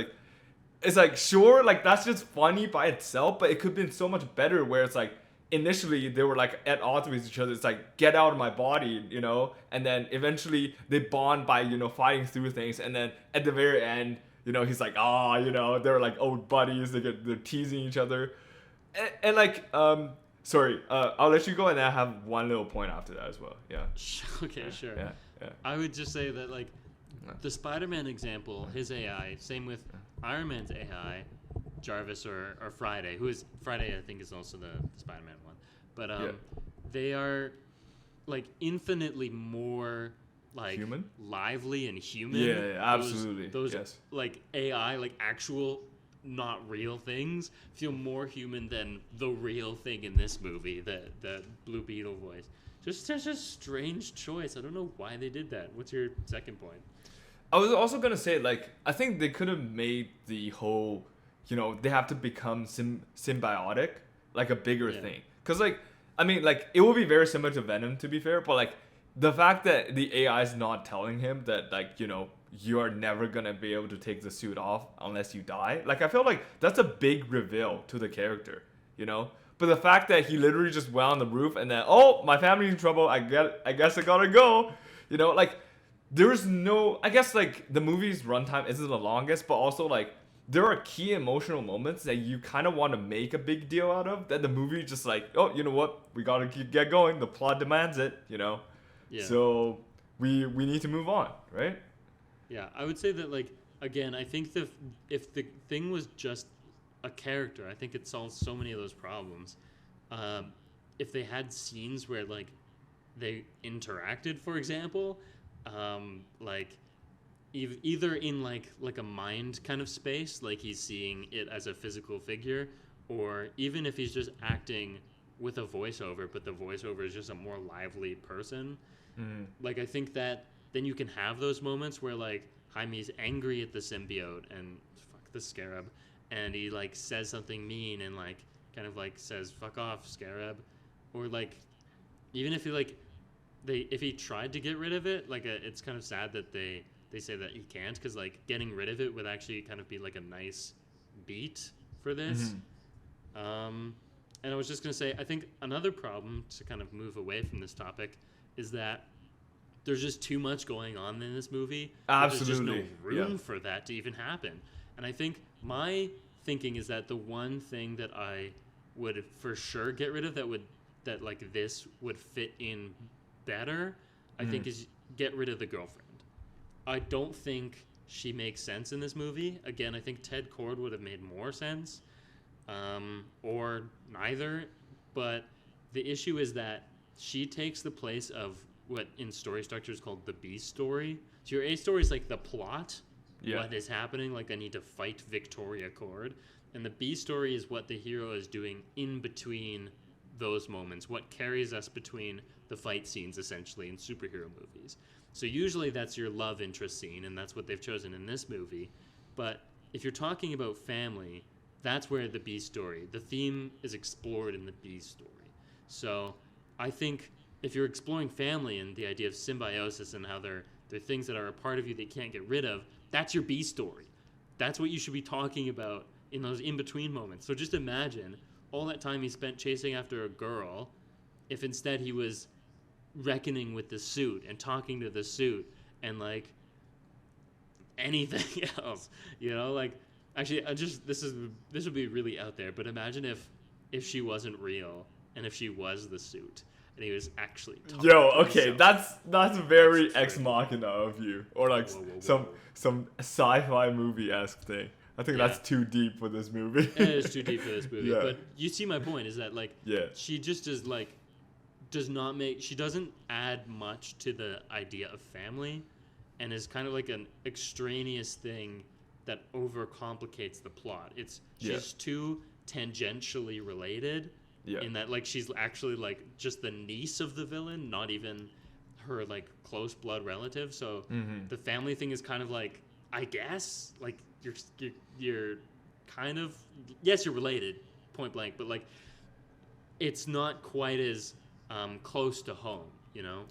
like sure, like that's just funny by itself, but it could have been so much better where it's like initially they were like at odds with each other. It's like, get out of my body, you know? And then eventually they bond by, you know, fighting through things. And then at the very end, you know, he's like, you know, they're like old buddies. They're teasing each other. And like, sorry, I'll let you go, and I have one little point after that as well. Yeah. Okay, sure. Yeah. I would just say that, like, the Spider-Man example, his AI, same with Iron Man's AI, Jarvis or Friday, who is Friday, I think is also the Spider-Man one, but Yeah. they are like infinitely more like Human? lively and human. Yeah, absolutely. Those Yes. like AI, like actual not real things feel more human than the real thing in this movie, the Blue Beetle voice. Just such a strange choice. I don't know why they did that. What's your second point? I was also gonna say, like, I think they could have made the whole, they have to become symbiotic, like a bigger Yeah. thing. Cause like, I mean, like, it will be very similar to Venom, to be fair. But like, the fact that the AI is not telling him that, like, you are never gonna be able to take the suit off unless you die. Like, I feel like that's a big reveal to the character, But the fact that he literally just went on the roof and then, oh, my family's in trouble. I guess I gotta go. Like, there's no, I guess, like, the movie's runtime isn't the longest, but also, like, there are key emotional moments that you kind of want to make a big deal out of, that the movie just like, oh, you know what, we gotta get going, the plot demands it. Yeah. So we need to move on, right? Yeah, I would say that, like, again, I think if the thing was just a character, I think it solves so many of those problems. If they had scenes where, like, they interacted, for example, like, either in, like a mind kind of space, like he's seeing it as a physical figure, or even if he's just acting with a voiceover, but the voiceover is just a more lively person. Like, I think that then you can have those moments where, like, Jaime's angry at the symbiote and fuck the scarab, and he, like, says something mean and, like, kind of, like, says fuck off scarab, or, like, even if he, like, if he tried to get rid of it, like, it's kind of sad that they say that he can't, because, like, getting rid of it would actually kind of be, like, a nice beat for this. And I was just going to say, I think another problem, to kind of move away from this topic, is that there's just too much going on in this movie. Absolutely. There's just no room for that to even happen. And I think my thinking is that the one thing that I would for sure get rid of that like this would fit in better, I think, is get rid of the girlfriend. I don't think she makes sense in this movie. Again, I think Ted Kord would have made more sense, or neither. But the issue is that she takes the place of what in story structure is called the B story. So your A story is like the plot, what is happening, like I need to fight Victoria Kord. And the B story is what the hero is doing in between those moments, what carries us between the fight scenes, essentially, in superhero movies. So usually that's your love interest scene, and that's what they've chosen in this movie. But if you're talking about family, that's where the B story, the theme is explored in the B story. So I think if you're exploring family and the idea of symbiosis and how they're things that are a part of you that you can't get rid of, that's your B story. That's what you should be talking about in those in-between moments. So just imagine all that time he spent chasing after a girl, if instead he was reckoning with the suit and talking to the suit and, like, anything else, like, actually, this would be really out there, but imagine if she wasn't real and if she was the suit and he was actually talking to okay, himself. that's very That's ex machina of you, or like Whoa. some sci-fi movie-esque thing. I think that's too deep for this movie. It is too deep for this movie. Yeah. But you see my point, is that, like, she just is, like, she doesn't add much to the idea of family, and is kind of like an extraneous thing that overcomplicates the plot. She's too tangentially related, in that, like, she's actually, like, just the niece of the villain, not even her, like, close blood relative. So the family thing is kind of like, I guess, like, you're kind of, yes, you're related, point blank, but, like, it's not quite as close to home,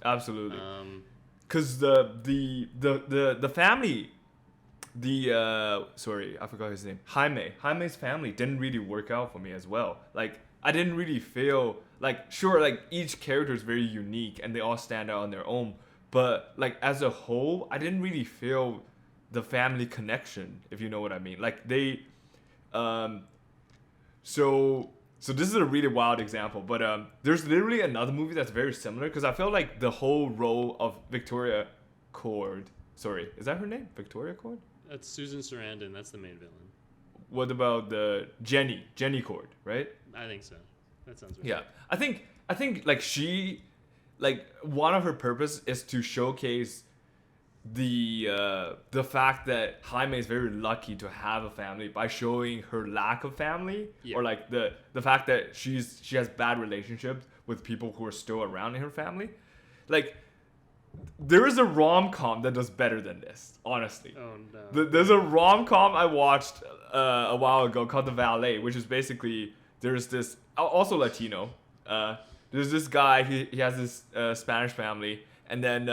Absolutely. Because the family, sorry, I forgot his name. Jaime's family didn't really work out for me as well. Like, I didn't really feel like, sure, like, each character is very unique and they all stand out on their own, but, like, as a whole, I didn't really feel the family connection, if you know what I mean. Like, they, so this is a really wild example, but there's literally another movie that's very similar, because I feel like the whole role of Victoria Kord, sorry, is that her name? Victoria Kord? That's Susan Sarandon. That's the main villain. what about the Jenny Cord, right? I think so. That sounds right. Yeah, I think like she, like one of her purpose is to showcase the fact that Jaime is very lucky to have a family by showing her lack of family, or like the fact that she has bad relationships with people who are still around in her family. Like, there is a rom-com that does better than this, honestly. Oh no. There's a rom-com I watched a while ago called The Valet, which is basically, there's this, also Latino. There's this guy, he has this Spanish family, and then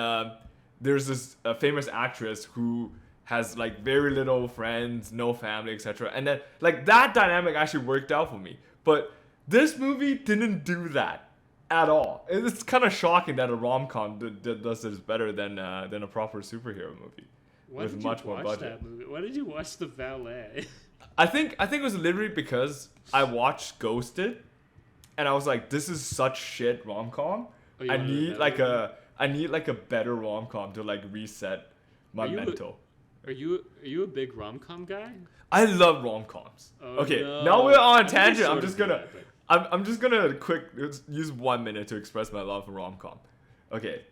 there's this famous actress who has like very little friends, no family, etc. And then like that dynamic actually worked out for me. But this movie didn't do that at all. It's kind of shocking that a rom-com does this better than a proper superhero movie. Why did you watch that movie? Why did you watch The Valet? I think it was literally because I watched Ghosted, and I was like, this is such shit rom-com. Oh, I need like a better rom-com to like reset my mental. Are you a big rom-com guy? I love rom-coms. Oh, okay, no. now we're on a tangent. I'm I'm just gonna use 1 minute to express my love for rom-com. Okay,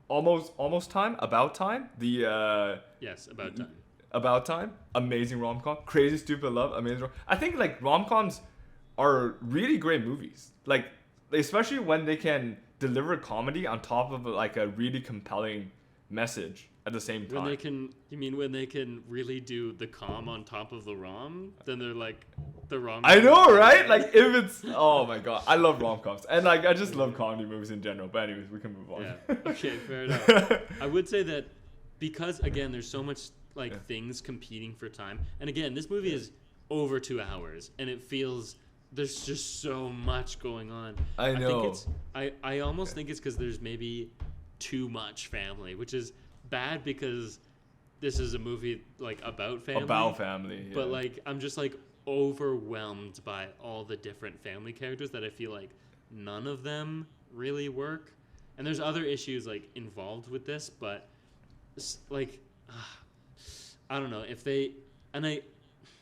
almost time, about time. Yes, About Time. About Time, amazing rom-com. Crazy Stupid Love, amazing. I think like rom-coms are really great movies. Like, especially when they can deliver comedy on top of like a really compelling message at the same time. When they can really do the com on top of the rom, then they're like the rom. I know, right? Like if it's, oh my god, I love rom-coms, and like I just love comedy movies in general. But anyways, we can move on. Yeah. Okay, fair enough. I would say that because again, there's so much like things competing for time, and again, this movie is over 2 hours, and it feels there's just so much going on. I know. I almost think it's because there's maybe too much family, which is bad because this is a movie like about family. Yeah. But like I'm just like overwhelmed by all the different family characters that I feel like none of them really work. And there's other issues like involved with this, but like I don't know if they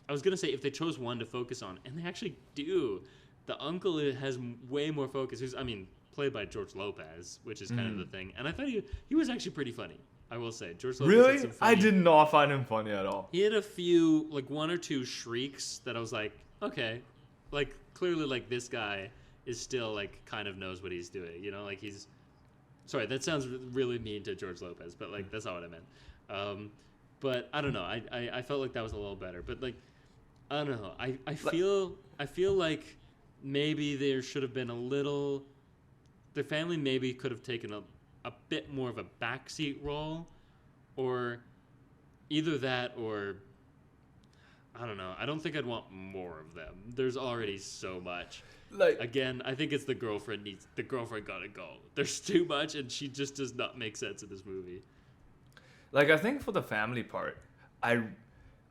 I was gonna say if they chose one to focus on, and they actually do. The uncle has way more focus. Played by George Lopez, which is kind of the thing. And I thought he was actually pretty funny. I will say, George Lopez. Really? Had some funny, I did not find him funny at all. He had a few, like one or two shrieks that I was like, okay, like clearly, like this guy is still like kind of knows what he's doing. You know, like he's. Sorry, that sounds really mean to George Lopez, but like that's not what I meant. But I don't know. I felt like that was a little better. But like, I don't know. I feel like maybe there should have been a little. The family maybe could have taken a bit more of a backseat role, or either that, or I don't know. I don't think I'd want more of them. There's already so much. Like again, I think it's the girlfriend gotta go. There's too much, and she just does not make sense in this movie. Like I think for the family part, I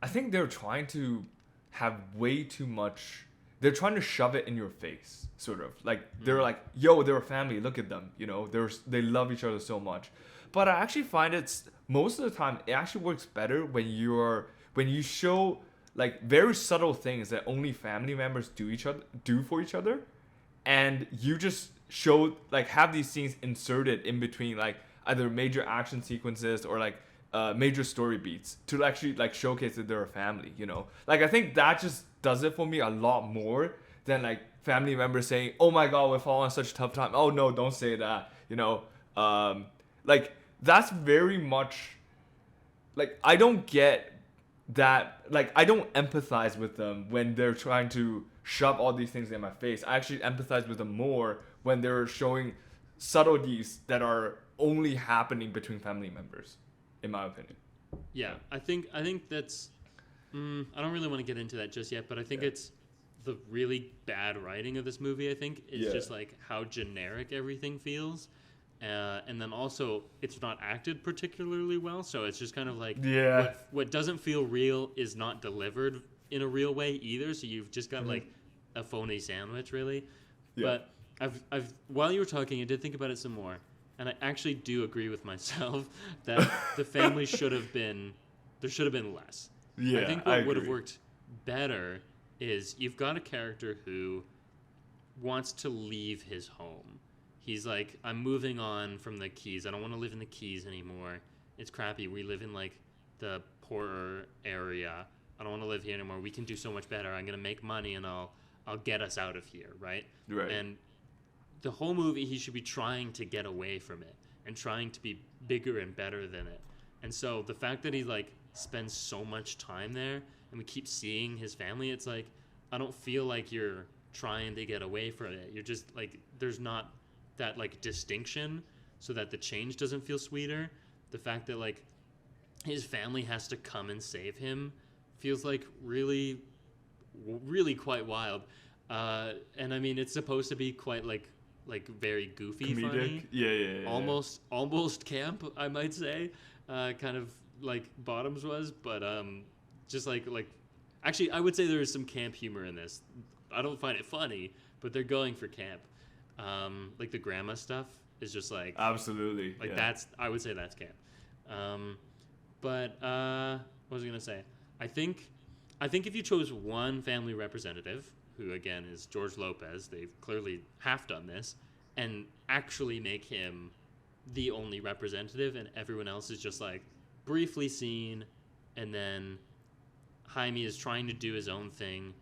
think they're trying to have way too much. They're trying to shove it in your face, sort of. Like they're like, yo, they're a family. Look at them. You know, they love each other so much. But I actually find most of the time it actually works better when you show like very subtle things that only family members do for each other, and you just show like have these scenes inserted in between like either major action sequences or like major story beats to actually like showcase that they're a family. You know, like I think that just does it for me a lot more than like family members saying, oh my god, we're falling on such a tough time. Oh no, don't say that. You know, like that's very much like I don't get that. Like I don't empathize with them when they're trying to shove all these things in my face. I actually empathize with them more when they're showing subtleties that are only happening between family members, in my opinion. Yeah, I think that's I don't really want to get into that just yet, but I think it's the really bad writing of this movie. I think it's just like how generic everything feels, and then also it's not acted particularly well. So it's just kind of like what doesn't feel real is not delivered in a real way either. So you've just got like a phony sandwich, really. Yeah. But I've while you were talking, I did think about it some more, and I actually do agree with myself that the family should have been less. Yeah, I think I what would have agree. worked better is you've got a character who wants to leave his home. He's like, I'm moving on from the Keys. I don't want to live in the Keys anymore. It's crappy. We live in like the poorer area. I don't want to live here anymore. We can do so much better. I'm gonna make money and I'll get us out of here, right? Right. And the whole movie, he should be trying to get away from it and trying to be bigger and better than it. And so the fact that he like spends so much time there and we keep seeing his family, it's like I don't feel like you're trying to get away from it. You're just like there's not that like distinction so that the change doesn't feel sweeter. The fact that like his family has to come and save him feels like really quite wild. And I mean, it's supposed to be quite like very goofy, Comedic. funny, Yeah. almost camp, I might say, kind of like Bottoms was, but just like actually, I would say there is some camp humor in this. I don't find it funny, but they're going for camp. Like the grandma stuff is just like Absolutely. like yeah. that's I would say that's camp. But what was I gonna say? I think if you chose one family representative, who again is George Lopez, they've clearly half done this, and actually make him the only representative, and everyone else is just like briefly seen, and then Jaime is trying to do his own thing,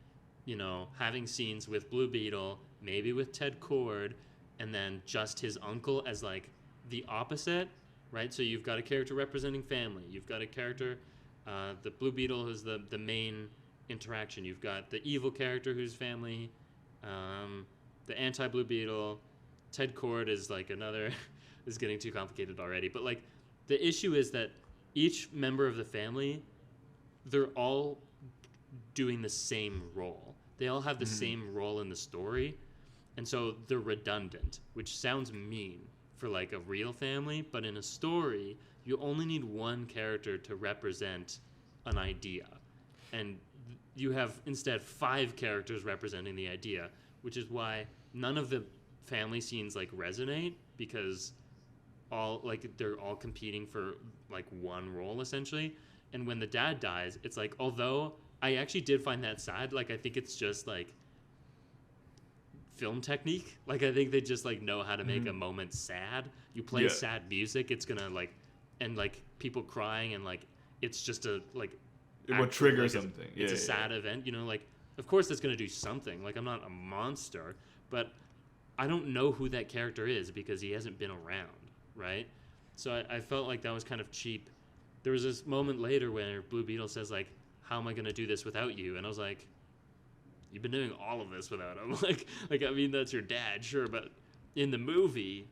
you know, having scenes with Blue Beetle, maybe with Ted Cord, and then just his uncle as like the opposite, right? So you've got a character representing family. You've got a character, the Blue Beetle who's the main interaction. You've got the evil character who's family, the anti-Blue Beetle. Ted Cord is like another. This is getting too complicated already. But like the issue is that each member of the family, they're all doing the same role. They all have the same role in the story. And so they're redundant, which sounds mean for like a real family, but in a story, you only need one character to represent an idea. And you have instead 5 characters representing the idea, which is why none of the family scenes like resonate, because all like they're all competing for like one role essentially. And when the dad dies, it's like, although I actually did find that sad, like I think it's just like film technique. Like I think they just like know how to make a moment sad. You play sad music, it's gonna like, and like people crying, and like it's just a like It will trigger like, something. It's a sad event, you know. Like of course that's gonna do something. Like I'm not a monster, but I don't know who that character is because he hasn't been around, right? So I felt like that was kind of cheap. There was this moment later where Blue Beetle says like, "How am I gonna do this without you?" And I was like, "You've been doing all of this without him." like I mean that's your dad, sure, but in the movie,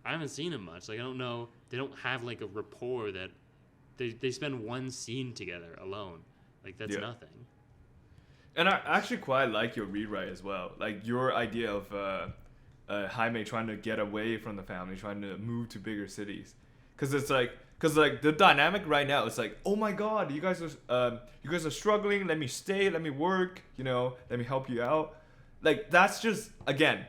I haven't seen him much. Like I don't know. They don't have like a rapport that they spend one scene together alone. Like that's nothing. And I actually quite like your rewrite as well. Like your idea of Jaime trying to get away from the family, trying to move to bigger cities, because the dynamic right now is like, oh my god, you guys are struggling. Let me stay. Let me work. You know, let me help you out. Like that's just again,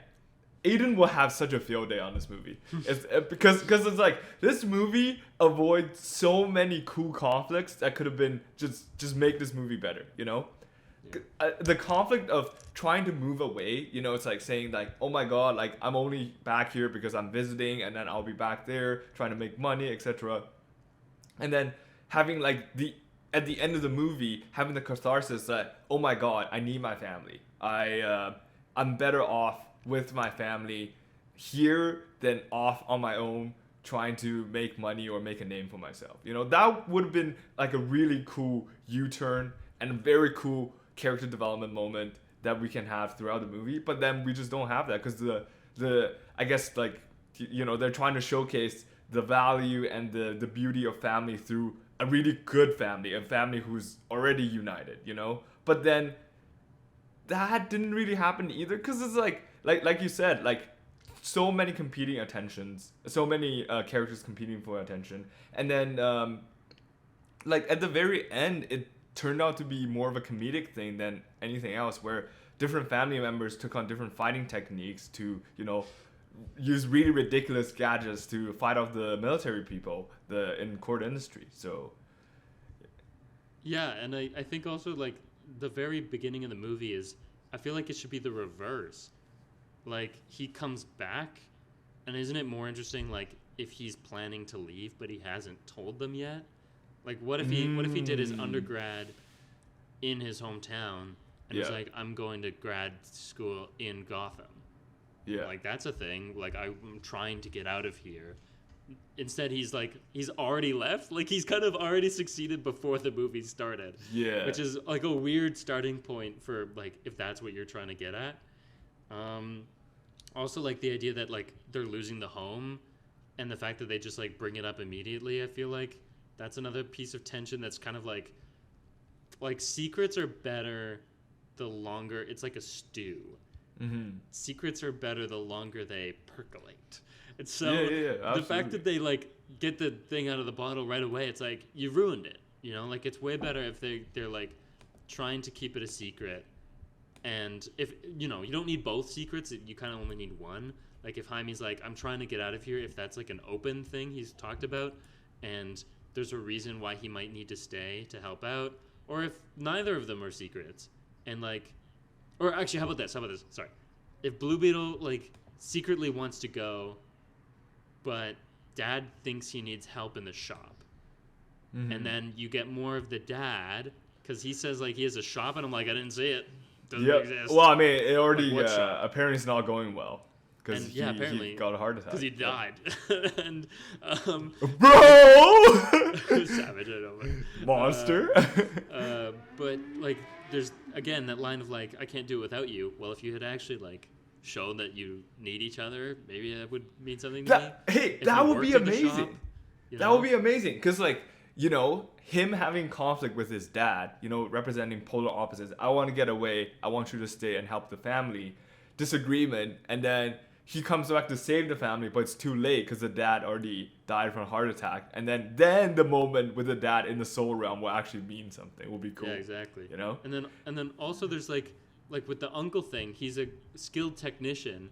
Aiden will have such a field day on this movie. It's because it's like this movie avoids so many cool conflicts that could have been just make this movie better. You know. The conflict of trying to move away, you know, it's like saying like, oh my god, like I'm only back here because I'm visiting, and then I'll be back there trying to make money, etc. And then having like at the end of the movie having the catharsis that, oh my god, I need my family. I'm better off with my family here than off on my own trying to make money or make a name for myself. You know, that would have been like a really cool U-turn and a very cool character development moment that we can have throughout the movie, but then we just don't have that because the I guess like you know they're trying to showcase the value and the beauty of family through a really good family, a family who's already united, you know. But then that didn't really happen either because it's like you said, like so many competing attentions, so many characters competing for attention, and then like at the very end it turned out to be more of a comedic thing than anything else, where different family members took on different fighting techniques to, you know, use really ridiculous gadgets to fight off the military people in court industry. So Yeah, and I think also like the very beginning of the movie is I feel like it should be the reverse. Like he comes back, and isn't it more interesting like if he's planning to leave but he hasn't told them yet? Like what if he did his undergrad in his hometown and was like, I'm going to grad school in Gotham. Yeah. Like that's a thing. Like I'm trying to get out of here. Instead, he's already left. Like he's kind of already succeeded before the movie started. Yeah. Which is like a weird starting point for like if that's what you're trying to get at. Also like the idea that like they're losing the home, and the fact that they just like bring it up immediately. I feel like that's another piece of tension that's kind of like secrets are better the longer it's like a stew. Mm-hmm. Secrets are better the longer they percolate. And so the fact that they like get the thing out of the bottle right away, it's like you ruined it. You know, like it's way better if they're like trying to keep it a secret. And if you don't need both secrets, you kind of only need one. Like if Jaime's like, I'm trying to get out of here, if that's like an open thing he's talked about, and there's a reason why he might need to stay to help out, or if neither of them are secrets, and like, or actually, how about this? Sorry, if Blue Beetle like secretly wants to go, but Dad thinks he needs help in the shop, and then you get more of the dad because he says like he has a shop, and I'm like, I didn't see it. Doesn't exist. Well, I mean, it already Like, apparently it's not going well because apparently he got a heart attack because he died. And bro, savage, I know. monster. But like, there's again that line of like, I can't do it without you. Well, if you had actually like shown that you need each other, maybe that would mean something to me. Hey, If that you would be worked at the amazing. shop, That would be amazing because like him having conflict with his dad, representing polar opposites. I want to get away. I want you to stay and help the family. Disagreement, and then he comes back to save the family, but it's too late because the dad already died from a heart attack. And then the moment with the dad in the soul realm will actually mean something. It will be cool. Yeah, exactly. And then also there's like with the uncle thing, he's a skilled technician.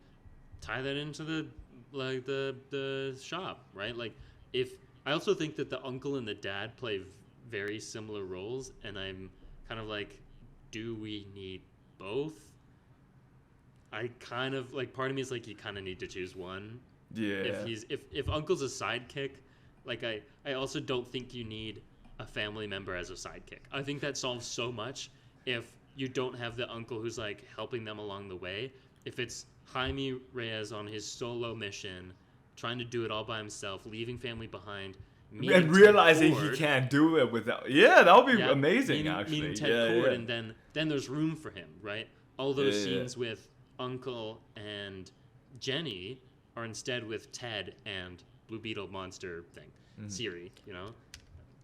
Tie that into the shop, right? Like I also think that the uncle and the dad play very similar roles, and I'm kind of like, do we need both? I kind of like, part of me is like, you kind of need to choose one. Yeah. If uncle's a sidekick, like I also don't think you need a family member as a sidekick. I think that solves so much if you don't have the uncle who's like helping them along the way. If it's Jaime Reyes on his solo mission, trying to do it all by himself, leaving family behind, and realizing he can't do it without. Yeah, that would be amazing. Actually, meeting Ted Cord, and then there's room for him, right? All those scenes with Uncle and Jenny are instead with Ted and Blue Beetle monster thing, Siri,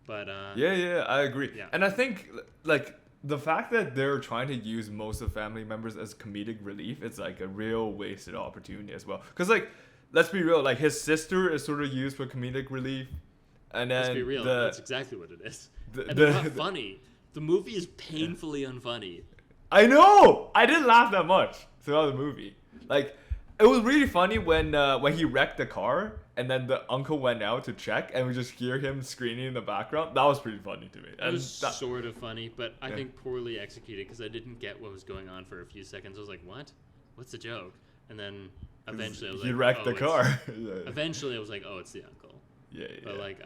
But I agree. Yeah. And I think like the fact that they're trying to use most of family members as comedic relief, it's like a real wasted opportunity as well. Because like, let's be real, like his sister is sort of used for comedic relief, and then let's be real, that's exactly what it is. And they're not funny. The movie is painfully unfunny. I know. I didn't laugh that much throughout the movie. Like, it was really funny when he wrecked the car, and then the uncle went out to check, and we just hear him screaming in the background. That was pretty funny to me. It was sort of funny, but I think poorly executed because I didn't get what was going on for a few seconds. I was like, what? What's the joke? And then eventually I was like, he wrecked the car. Eventually I was like, oh, it's the uncle. Yeah. But like,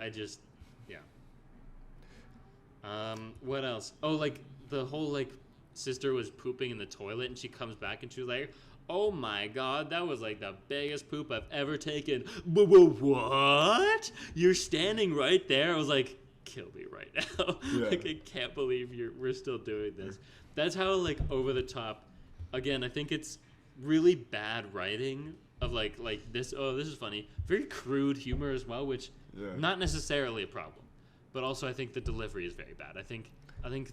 what else? Oh, like the whole like sister was pooping in the toilet, and she comes back and she was like, oh my god, that was like the biggest poop I've ever taken. What? You're standing right there? I was like, kill me right now. Yeah. Like, I can't believe we're still doing this. That's how like over the top. Again, I think it's really bad writing of like this. Oh, this is funny. Very crude humor as well, which not necessarily a problem, but also I think the delivery is very bad. I think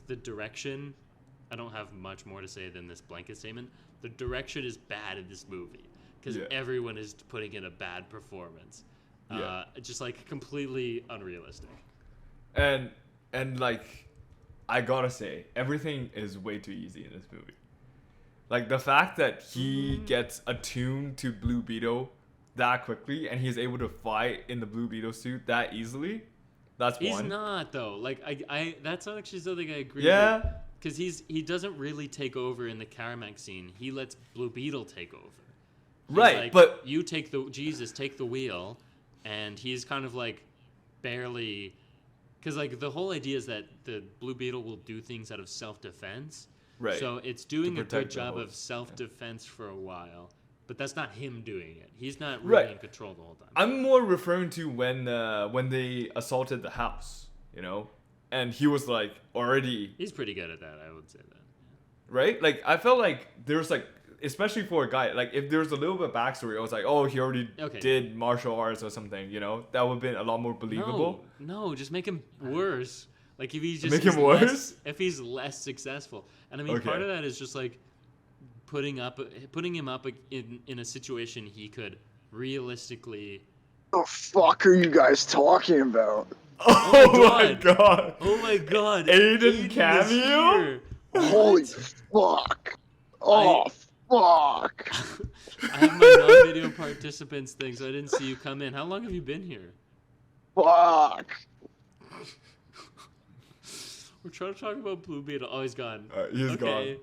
the direction. I don't have much more to say than this blanket statement. The direction is bad in this movie because everyone is putting in a bad performance. Just like completely unrealistic. And like, I gotta say, everything is way too easy in this movie. Like the fact that he gets attuned to Blue Beetle that quickly, and he's able to fight in the Blue Beetle suit that easily, That's He's one. not though. Like I that's actually something I agree Yeah. with. Because he doesn't really take over in the Caramac scene. He lets Blue Beetle take over. He's Right, like, but you take the wheel, and he's kind of like barely, because like the whole idea is that the Blue Beetle will do things out of self-defense. right. So it's doing a good protect the job of host, self-defense for a while, but that's not him doing it. He's not really Right. in control the whole time. I'm more referring to when they assaulted the house, and he was like already He's pretty good at that, I would say that. right. Like I felt like there's like, especially for a guy, like if there's a little bit of backstory, I was like, oh, he already Okay. did martial arts or something, that would have been a lot more believable. No, just make him worse. Like if he just Make him is worse? if he's less successful, and I mean part Okay. of that is just like putting him up in a situation he could realistically. The fuck are you guys talking about? Oh my god! Oh my god! Aiden is cameo? here. Holy What? fuck! Oh fuck! I have my non-video participants thing, so I didn't see you come in. How long have you been here? Fuck! We're trying to talk about Blue Beetle. Oh, he's gone. He's gone.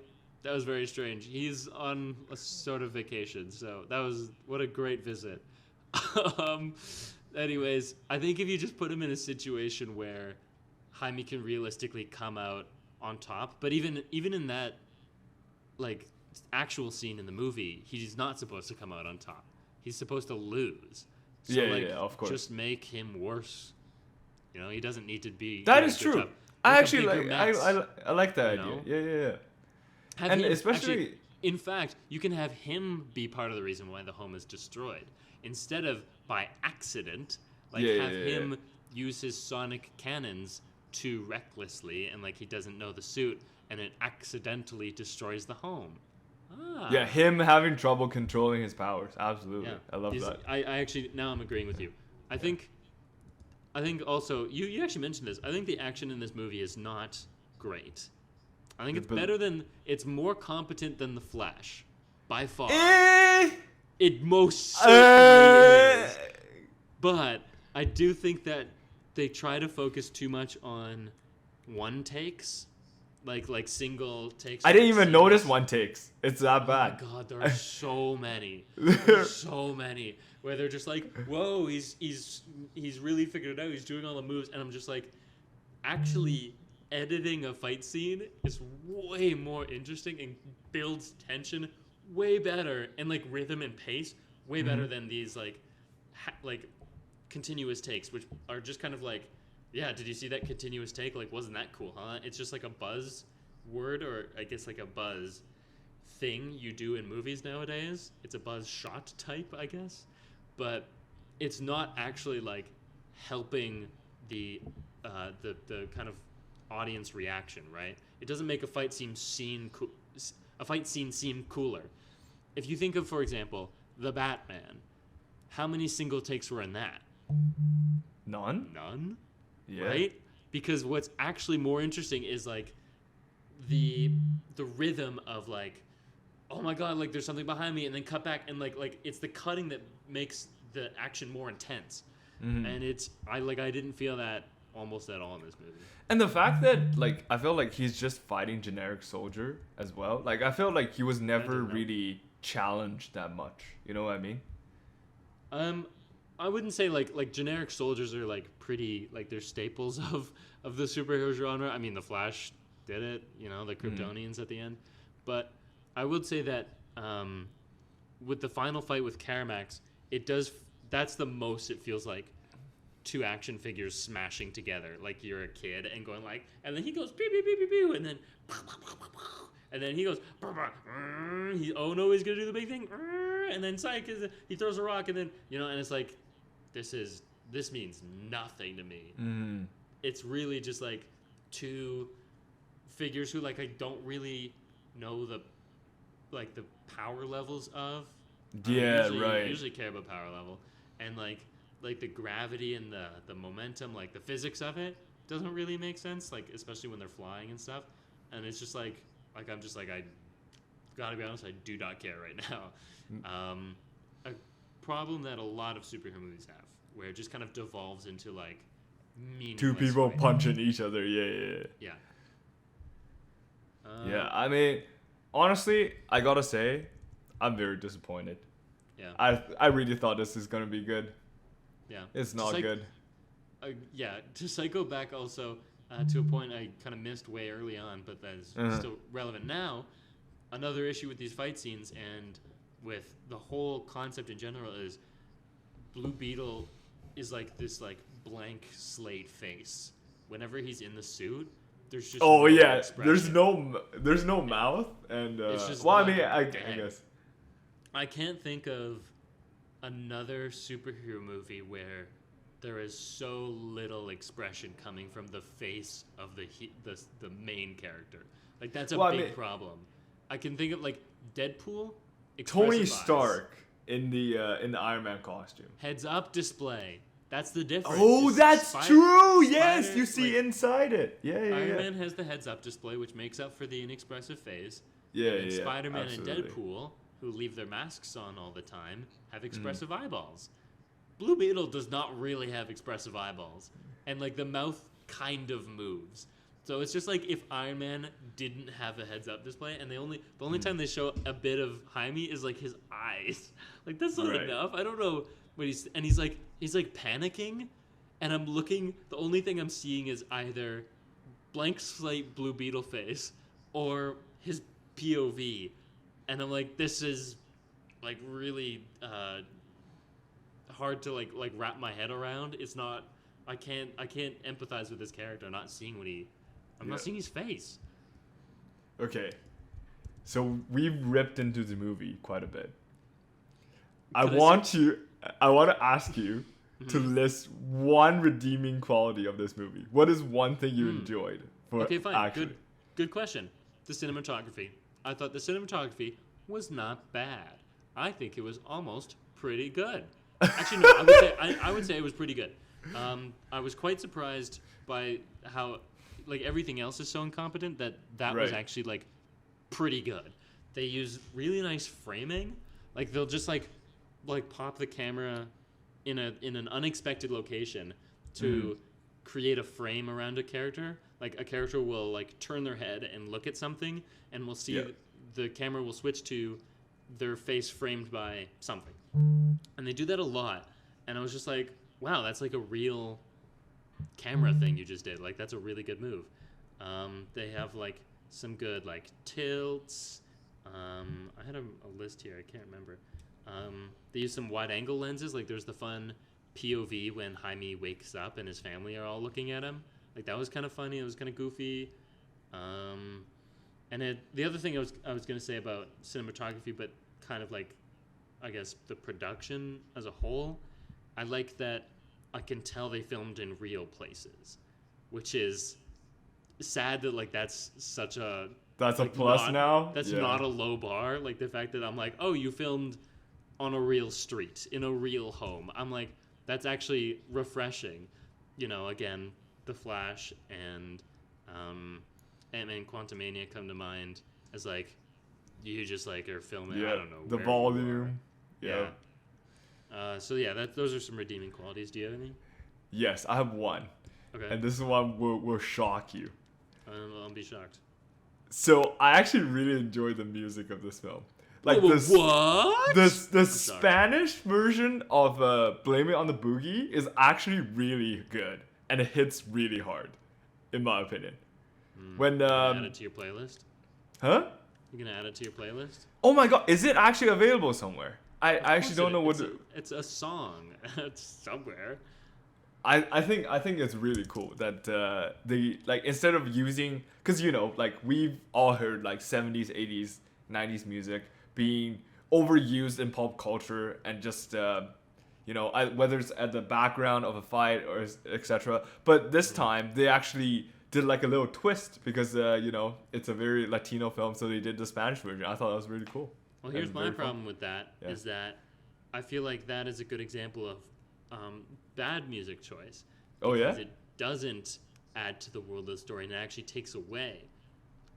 That was very strange. He's on a sort of vacation, so what a great visit. Anyways, I think if you just put him in a situation where Jaime can realistically come out on top, but even in that like actual scene in the movie, he's not supposed to come out on top. He's supposed to lose. So Yeah, of course. Just make him worse. He doesn't need to be. That doing is a good true. job. I Make a actually bigger like. mess. I like that You know? idea. Yeah. Have And him- especially- actually, in fact, you can have him be part of the reason why the home is destroyed, instead of by accident. Like have him use his sonic cannons too recklessly, and like he doesn't know the suit, and it accidentally destroys the home. Yeah, him having trouble controlling his powers. Absolutely, Yeah. I love that. I actually now I'm agreeing with you. I think also you actually mentioned this. I think the action in this movie is not great. I think it's more competent than The Flash, by far. It most certainly is. But I do think that they try to focus too much on one takes, like single takes. I didn't even scenes. notice one takes. It's that Oh bad. my god, there are so many. There's so many where they're just like, whoa, he's really figured it out. He's doing all the moves, and I'm just like, actually, editing a fight scene is way more interesting and builds tension way better, and like rhythm and pace way better than these like continuous takes, which are just kind of like, yeah, did you see that continuous take? Like, wasn't that cool, huh? It's just like a buzz word, or I guess like a buzz thing you do in movies nowadays. It's a buzz shot type, I guess, but it's not actually like helping the kind of audience reaction, right? It doesn't make a fight seem seem cooler. If you think of, for example, The Batman, how many single takes were in that? None. Yeah. Right? Because what's actually more interesting is like the rhythm of like, oh my god, like there's something behind me, and then cut back, and like it's the cutting that makes the action more intense. And I didn't feel that almost at all in this movie. And the fact that like I feel like he's just fighting generic soldier as well. Like I feel like he was never don't know. really challenged that much. You know what I mean? I wouldn't say like generic soldiers are like pretty, like they're staples of the superhero genre. I mean, the Flash did it, the Kryptonians at the end. But I would say that with the final fight with Caramax, that's the most it feels like two action figures smashing together, like you're a kid and going like, and then he goes pew pew pew pew pew, and then he goes, oh no, he's gonna do the big thing, and then psych, he throws a rock, and then and it's like, this means nothing to me. It's really just like two figures who like I don't really know the power levels of. Yeah, I right. usually care about power level, and like the gravity and the momentum, like the physics of it doesn't really make sense, like especially when they're flying and stuff. And it's just like I'm just like, I gotta be honest, I do not care right now. A problem that a lot of superhero movies have, where it just kind of devolves into like meaningless two people fight. punching each other. Yeah. Yeah. Yeah, I mean, honestly, I gotta say, I'm very disappointed. Yeah. I really thought this is gonna be good. Yeah. It's Just not like, good. Yeah. Just like go back also to a point I kind of missed way early on, but that is still relevant now. Another issue with these fight scenes and with the whole concept in general is Blue Beetle is like this like blank slate face. Whenever he's in the suit, there's just Oh no yeah, expression. there's no mouth, and It's just well, I like mean, I dead. guess. I can't think of another superhero movie where there is so little expression coming from the face of the main character. Like that's a Well, I big mean- problem. I can think of like Deadpool. Tony expressive eyes. Stark in the Iron Man costume. Heads up display. That's the difference. Oh, It's that's true. Yes, Spider- you see like, inside it. Yeah. Iron Man has the heads up display, which makes up for the inexpressive face. Yeah, And yeah. Spider-Man absolutely. and Deadpool, who leave their masks on all the time, have expressive eyeballs. Blue Beetle does not really have expressive eyeballs, and like the mouth kind of moves. So it's just like if Iron Man didn't have a heads-up display, and the only time they show a bit of Jaime is like his eyes. Like that's not Right. enough. I don't know what he's like panicking, and I'm looking. The only thing I'm seeing is either blank slate Blue Beetle face or his POV, and I'm like, this is like really hard to like wrap my head around. It's not. I can't empathize with this character. I'm not seeing I'm not Yeah. seeing his face. Okay, so we've ripped into the movie quite a bit. I Could I want to ask you to Mm-hmm. list one redeeming quality of this movie. What is one thing you enjoyed? For Okay, fine. Actually? Good question. The cinematography. I thought the cinematography was not bad. I think it was almost pretty good. Actually, no. I would say it was pretty good. I was quite surprised by how, like, everything else is so incompetent that was Right. actually like pretty good. They use really nice framing. Like they'll just like pop the camera in an unexpected location to create a frame around a character. Like a character will like turn their head and look at something, and we'll see the camera will switch to their face framed by something. And they do that a lot. And I was just like, wow, that's like a real camera thing you just did. Like that's a really good move. They have like some good like tilts. I had a list here. I can't remember. They use some wide angle lenses. Like there's the fun POV when Jaime wakes up and his family are all looking at him. Like that was kind of funny. It was kind of goofy. And the other thing I was gonna say about cinematography, but kind of like, I guess the production as a whole, I like that I can tell they filmed in real places, which is sad that like that's such a That's a like, plus not- now. That's Yeah. not a low bar. Like the fact that I'm like, oh, you filmed on a real street in a real home. I'm like, that's actually refreshing. You know, again, The Flash and Ant-Man Quantumania come to mind as like you just like are filming. Yeah. I don't know The where you are. volume. Yeah. So yeah, those are some redeeming qualities. Do you have any? Yes, I have one, Okay. and this one will shock you. I'll be shocked. So I actually really enjoyed the music of this film. Like Whoa, this, what? the shocked. Spanish version of "Blame It on the Boogie" is actually really good, and it hits really hard, in my opinion. When You gonna add it to your playlist? huh? You gonna add it to your playlist? Oh my god, is it actually available somewhere? I actually don't know what. It's a song. It's somewhere. I think it's really cool that they like instead of using, because you know, like we've all heard like 70s, 80s, 90s music being overused in pop culture and just you know, whether it's at the background of a fight or etc. But this time they actually did like a little twist because you know, it's a very Latino film, so they did the Spanish version. I thought that was really cool. Well, here's And my very fun. problem with that is Yeah. that I feel like that is a good example of bad music choice. Oh yeah. Because it doesn't add to the world of the story and it actually takes away.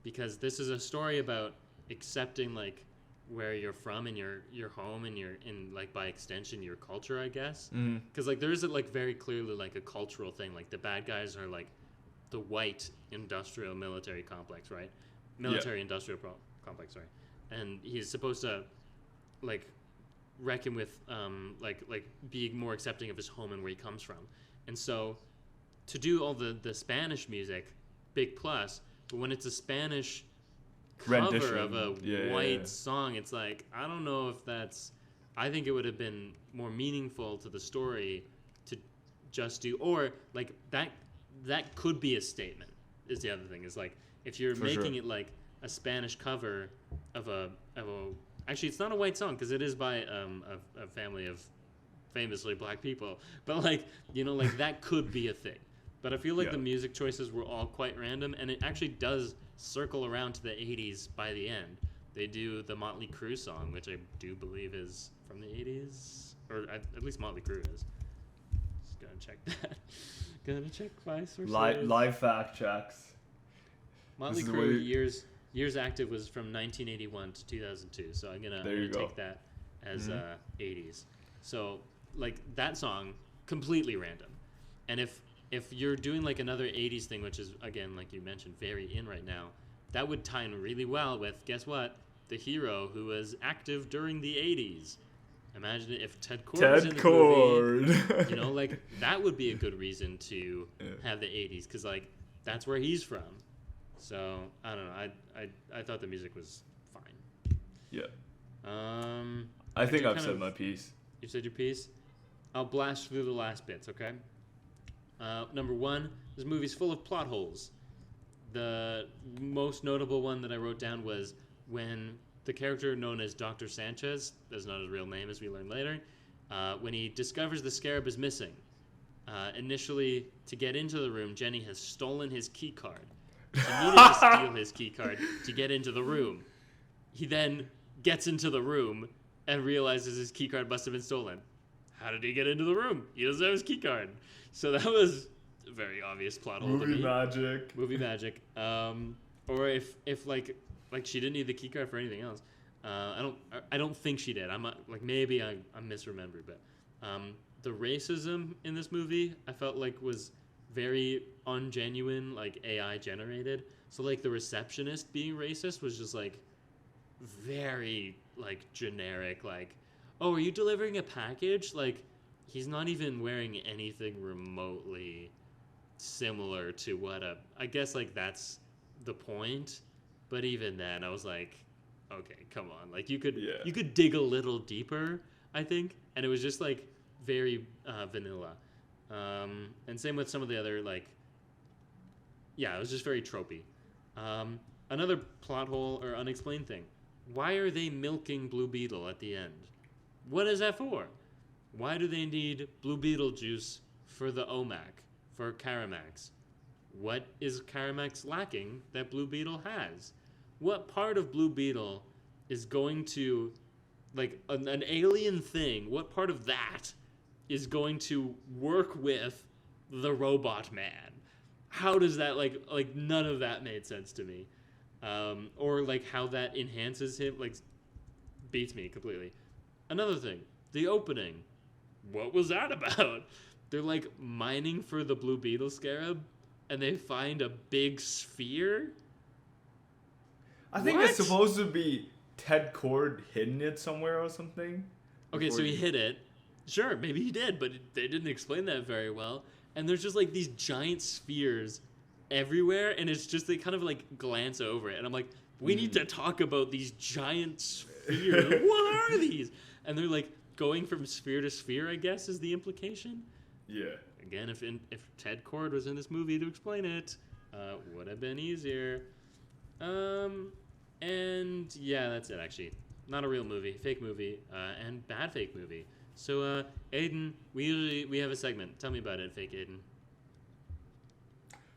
Because this is a story about accepting like where you're from and your home and like by extension your culture, I guess. Mm-hmm. Because like there is like very clearly like a cultural thing. Like the bad guys are like the white industrial military complex, right? Military industrial complex, sorry. And he's supposed to like reckon with like being more accepting of his home and where he comes from. And so to do all the Spanish music, big plus. But when it's a Spanish cover rendition of a white song, it's like, I don't know if that's... I think it would have been more meaningful to the story to just do... Or, like, that could be a statement, is the other thing. Is, like, if you're making it, like, a Spanish cover of a... Actually, it's not a white song, because it is by a family of famously black people. But, like, you know, like, that could be a thing. But I feel like the music choices were all quite random, and it actually does circle around to the 80s by the end. They do the Motley Crue song, which I do believe is from the 80s, or at least Motley Crue is. Just gonna check that. Gonna check my sources. Live fact checks. Motley Crue years active was from 1981 to 2002, so I'm gonna take that as 80s. So like that song, completely random, and if you're doing like another 80s thing, which is, again, like you mentioned, very in right now, that would tie in really well with, guess what? The hero who was active during the 80s. Imagine if Ted Kord was in the movie. You know, like, that would be a good reason to have the 80s, because, like, that's where he's from. So, I don't know. I thought the music was fine. Yeah. I think I've said my piece. You said your piece? I'll blast through the last bits, okay? Number one, this movie's full of plot holes. The most notable one that I wrote down was when the character known as Dr. Sanchez, that's not his real name as we learn later, when he discovers the scarab is missing. Initially, to get into the room, Jenny has stolen his key card. She needed to steal his key card to get into the room. He then gets into the room and realizes his key card must have been stolen. How did he get into the room? He doesn't have his key card. So that was a very obvious plot hole to me. Movie magic. Or if like she didn't need the key card for anything else. I don't think she did. I'm not, like, maybe I misremembered, but the racism in this movie I felt like was very ungenuine, like AI generated. So like the receptionist being racist was just like very like generic, like, oh, are you delivering a package? Like, he's not even wearing anything remotely similar to what I guess, like, that's the point. But even then, I was like, okay, come on. Like, you could dig a little deeper, I think. And it was just, like, very vanilla. And same with some of the other, like, it was just very tropey. Another plot hole or unexplained thing. Why are they milking Blue Beetle at the end? What is that for? Why do they need Blue Beetle juice for the OMAC, for Caramax? What is Caramax lacking that Blue Beetle has? What part of Blue Beetle is going to, like, an alien thing, what part of that is going to work with the robot man? How does that, like none of that made sense to me. Or, like, how that enhances him, like, beats me completely. Another thing, the opening. What was that about? They're, like, mining for the Blue Beetle scarab, and they find a big sphere? I think it's supposed to be Ted Kord hidden it somewhere or something. Okay, so he hid it. Sure, maybe he did, but they didn't explain that very well. And there's just, like, these giant spheres everywhere, and it's just, they kind of, like, glance over it. And I'm like, we need to talk about these giant spheres. What are these? And they're, like, going from sphere to sphere, I guess, is the implication. Yeah. Again, if Ted Kord was in this movie to explain it, would have been easier. And yeah, that's it, actually. Not a real movie, fake movie, and bad fake movie. So, Aiden, we have a segment. Tell me about it, fake Aiden.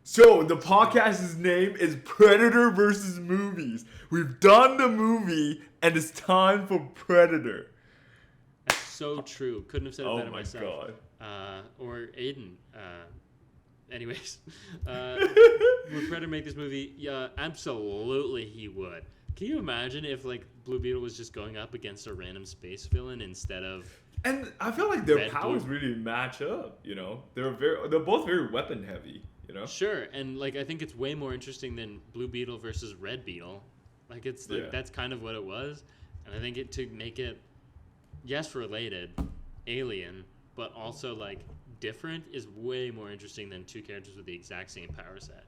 So, the podcast's name is Predator versus Movies. We've done the movie, and it's time for Predator. That's so true. Couldn't have said it better myself. Oh my god. Or Aiden. Anyways, would Predator make this movie? Yeah, absolutely he would. Can you imagine if like Blue Beetle was just going up against a random space villain instead of? And I feel like their Red powers Blue. really match up. They're both very weapon heavy. Sure, and like I think it's way more interesting than Blue Beetle versus Red Beetle. Like it's like Yeah. that's kind of what it was, and I think it to make it, yes, related, alien, but also like different is way more interesting than two characters with the exact same power set.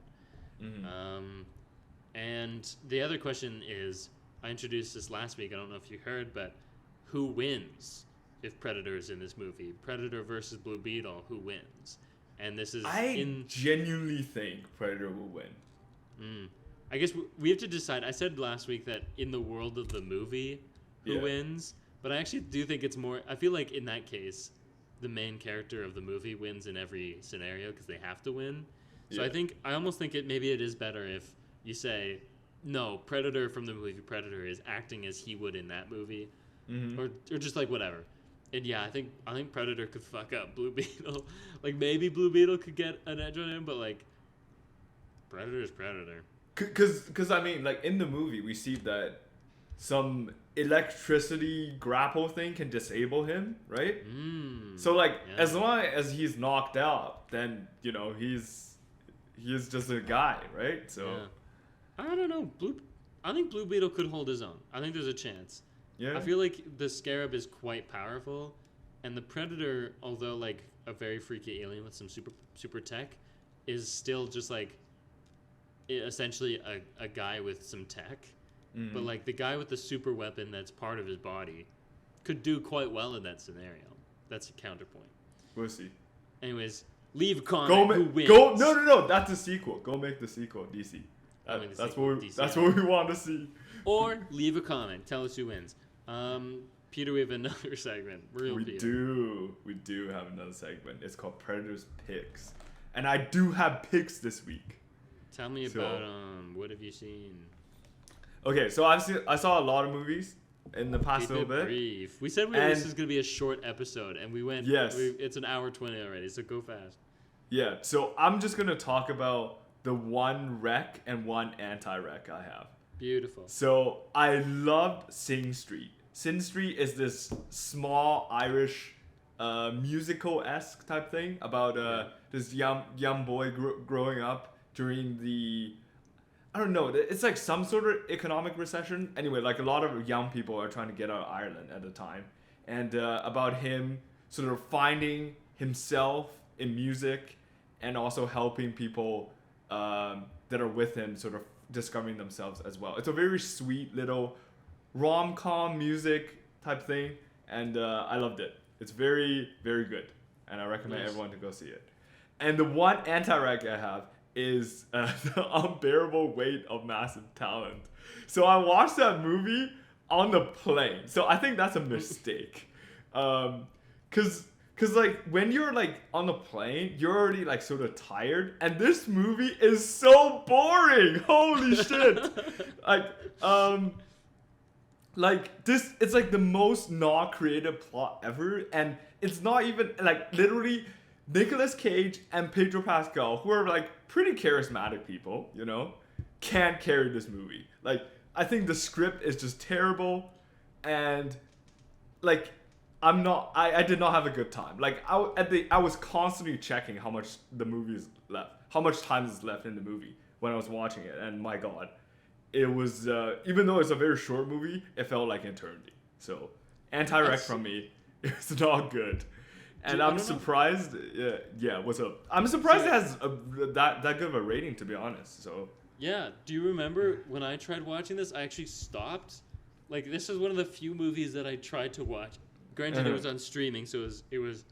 And the other question is, I introduced this last week. I don't know if you heard, but who wins if Predator is in this movie? Predator versus Blue Beetle. Who wins? And this is I genuinely think Predator will win. I guess we have to decide. I said last week that in the world of the movie, who Yeah. wins? But I actually do think it's more. I feel like in that case, the main character of the movie wins in every scenario because they have to win. So Yeah. I almost think maybe it is better if you say, no, Predator from the movie Predator is acting as he would in that movie, or just like whatever. And yeah, I think Predator could fuck up Blue Beetle. Like maybe Blue Beetle could get an edge on him, but like Predator is Predator. Because I mean, like in the movie, we see that some electricity grapple thing can disable him, right? So like, yeah. as long as he's knocked out, then he's just a guy, right? So Yeah. I don't know. I think Blue Beetle could hold his own. I think there's a chance. yeah, I feel like the Scarab is quite powerful, and the Predator, although like a very freaky alien with some super tech, is still just like essentially a guy with some tech. But like the guy with the super weapon that's part of his body could do quite well in that scenario. That's a counterpoint. we'll see. Anyways, leave a comment. Go who wins? no, that's a sequel. Go make the sequel, DC. Go make the That's sequel, what we, DC. that's what we want to see. Or leave a comment. Tell us who wins. Peter, we have another segment. Real We Peter. do have another segment. It's called Predator's Picks, and I do have picks this week. Tell me So- about what have you seen? Okay, so I saw a lot of movies in the past Keep little it bit. brief. We said And- this is going to be a short episode, and we went. Yes. It's an hour 20 already, so go fast. Yeah, so I'm just gonna talk about the one rec and one anti-rec I have. Beautiful. So I loved Sing Street. Sing Street is this small Irish musical-esque type thing about this young boy growing up during the, I don't know, it's like some sort of economic recession. Anyway, like a lot of young people are trying to get out of Ireland at the time. And about him sort of finding himself in music and also helping people that are with him sort of discovering themselves as well. It's a very sweet little rom-com music type thing, and I loved it. It's very, very good, and I recommend Nice. everyone to go see it. And the one anti-rec I have is The Unbearable Weight of Massive Talent. So I watched that movie on the plane. So I think that's a mistake. Cause like when you're like on the plane, you're already like sort of tired, and this movie is so boring. Holy shit! Like this, it's like the most not creative plot ever, and it's not even like literally Nicolas Cage and Pedro Pascal, who are like pretty charismatic people, can't carry this movie. Like I think the script is just terrible, and like I did not have a good time. Like I was constantly checking how much the movie is left, how much time is left in the movie when I was watching it, and my God, it was even though it's a very short movie, it felt like eternity. So anti-rec from me, it's not good, and I I'm don't know. surprised. Yeah, what's up? I'm surprised it has that good of a rating, to be honest. So Yeah. Do you remember when I tried watching this? I actually stopped. Like this is one of the few movies that I tried to watch. Granted, it was on streaming, so it was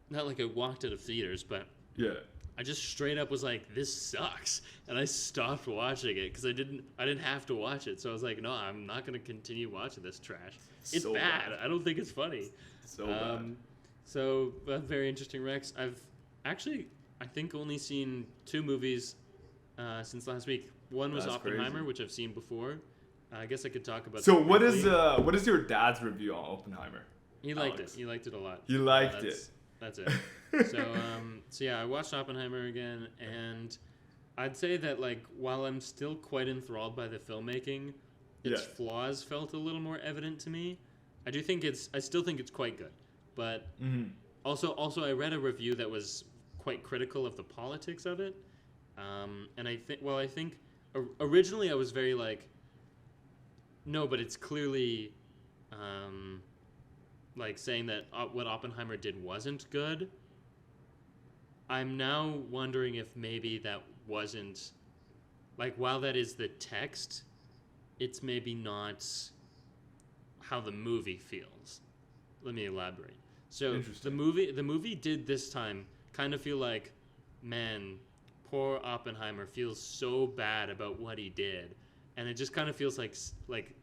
not like I walked out of theaters, but yeah. I just straight up was like, "This sucks," and I stopped watching it because I didn't have to watch it. So I was like, "No, I'm not gonna continue watching this trash. It's So bad. bad. I don't think it's funny." So bad. So very interesting, Rex. I've actually, I think, only seen 2 movies since last week. One was That's Oppenheimer, crazy. which I've seen before. I guess I could talk about. So that what briefly. is your dad's review on Oppenheimer? He liked Alex? it. He liked it a lot. He liked That's it. So yeah, I watched Oppenheimer again, and I'd say that like while I'm still quite enthralled by the filmmaking, its Yeah. flaws felt a little more evident to me. I still think it's quite good, but also I read a review that was quite critical of the politics of it, and I think originally I was very like, no, but it's clearly, like saying that what Oppenheimer did wasn't good. I'm now wondering if maybe that wasn't, like, while that is the text, it's maybe not how the movie feels. Let me elaborate. So the movie did this time kind of feel like, man, poor Oppenheimer feels so bad about what he did, and it just kind of feels like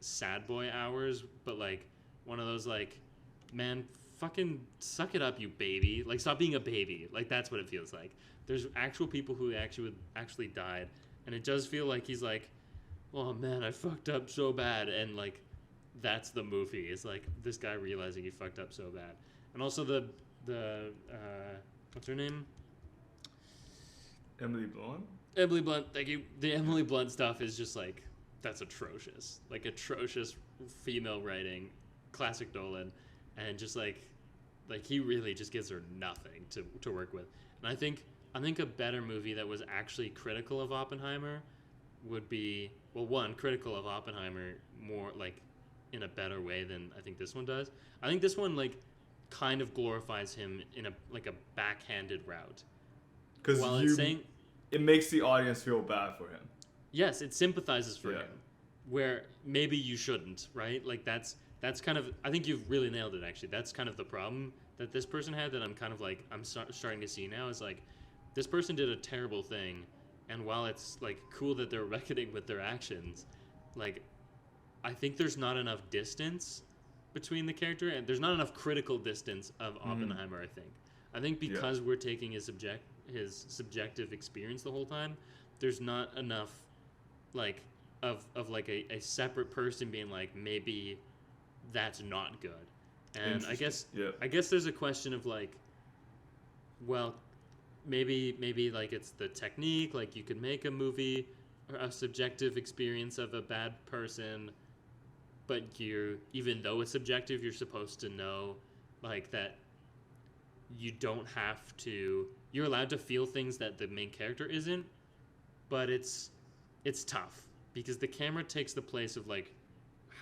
sad boy hours, but like one of those like, man, fucking suck it up, you baby. Like, stop being a baby. Like, that's what it feels like. There's actual people who actually died, and it does feel like he's like, oh man, I fucked up so bad, and like, that's the movie. It's like this guy realizing he fucked up so bad, and also the what's her name? Emily Blunt. Emily Blunt. Thank you. The Emily Blunt stuff is just like, that's atrocious. Like, atrocious female writing, classic Nolan, and just like he really just gives her nothing to work with. And I think a better movie that was actually critical of Oppenheimer would be, well, one, critical of Oppenheimer more like in a better way than I think this one does. I think this one like kind of glorifies him in a backhanded route. Because it makes the audience feel bad for him. Yes, it sympathizes for him, where maybe you shouldn't, right? Like that's kind of, I think you've really nailed it. Actually, that's kind of the problem that this person had. That I'm kind of like, I'm starting to see now is like, this person did a terrible thing, and while it's like cool that they're reckoning with their actions, like, I think there's not enough distance between the character, and there's not enough critical distance of Oppenheimer. I think because we're taking his subjective experience the whole time, there's not enough like of like a separate person being like, maybe that's not good. And I guess there's a question of like, well, maybe like it's the technique, like you could make a movie or a subjective experience of a bad person, but even though it's subjective, you're supposed to know like that you're allowed to feel things that the main character isn't, but it's tough because the camera takes the place of like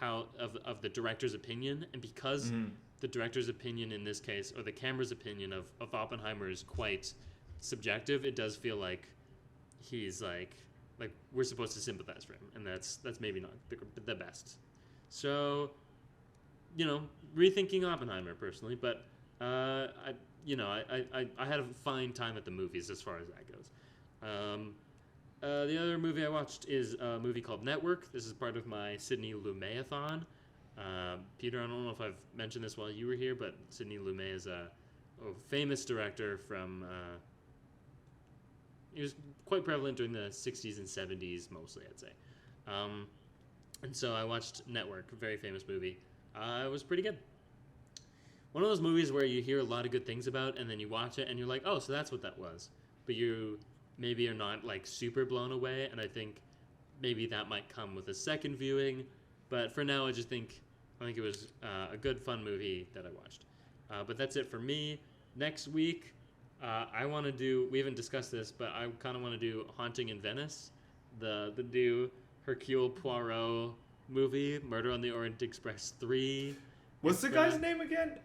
of the director's opinion, and because the director's opinion in this case, or the camera's opinion of Oppenheimer, is quite subjective, it does feel like he's like we're supposed to sympathize for him, and that's maybe not the best. So, rethinking Oppenheimer personally, but I had a fine time at the movies as far as that goes. The other movie I watched is a movie called Network. This is part of my Sidney Lumet-a-thon. Peter, I don't know if I've mentioned this while you were here, but Sidney Lumet is a famous director from... he was quite prevalent during the 60s and 70s, mostly, I'd say. And so I watched Network, a very famous movie. It was pretty good. One of those movies where you hear a lot of good things about, and then you watch it, and you're like, oh, so that's what that was. But you maybe are not, like, super blown away, and I think maybe that might come with a second viewing. But for now, I think it was a good, fun movie that I watched. But that's it for me. Next week, I want to do, we haven't discussed this, but I kind of want to do Haunting in Venice, the new Hercule Poirot movie, Murder on the Orient Express 3. What's the guy's name again?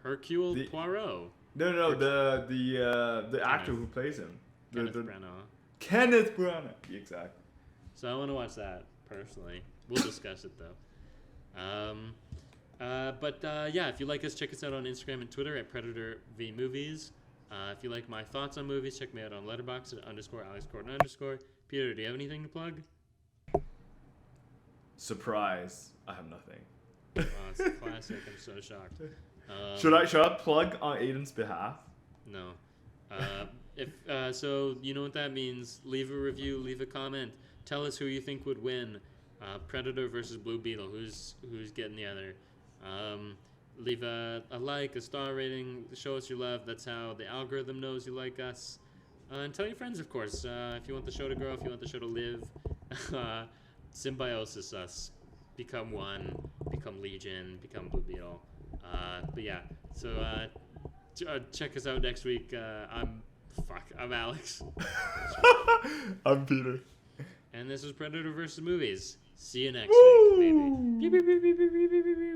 Hercule Poirot. No, the actor who plays him. Kenneth Branagh. Kenneth Branagh, exactly. So I want to watch that personally. We'll discuss it though. Yeah, if you like us, check us out on Instagram and Twitter at PredatorVMovies. If you like my thoughts on movies, check me out on Letterboxd at _AlexGordon_. Peter, do you have anything to plug? Surprise! I have nothing. Oh, it's a classic. I'm so shocked. Should I plug on Aiden's behalf? No. So you know what that means. Leave a review, leave a comment. Tell us who you think would win. Predator versus Blue Beetle. Who's getting the other? Leave a like, a star rating. Show us your love. That's how the algorithm knows you like us. And tell your friends, of course. If you want the show to grow, if you want the show to live, symbiosis us. become one, become Legion, become Blue Beetle. But yeah, so check us out next week. I'm Alex. I'm Peter. And this was Predator vs. Movies. See you next week, baby. Pew, pew, pew, pew, pew, pew, pew, pew.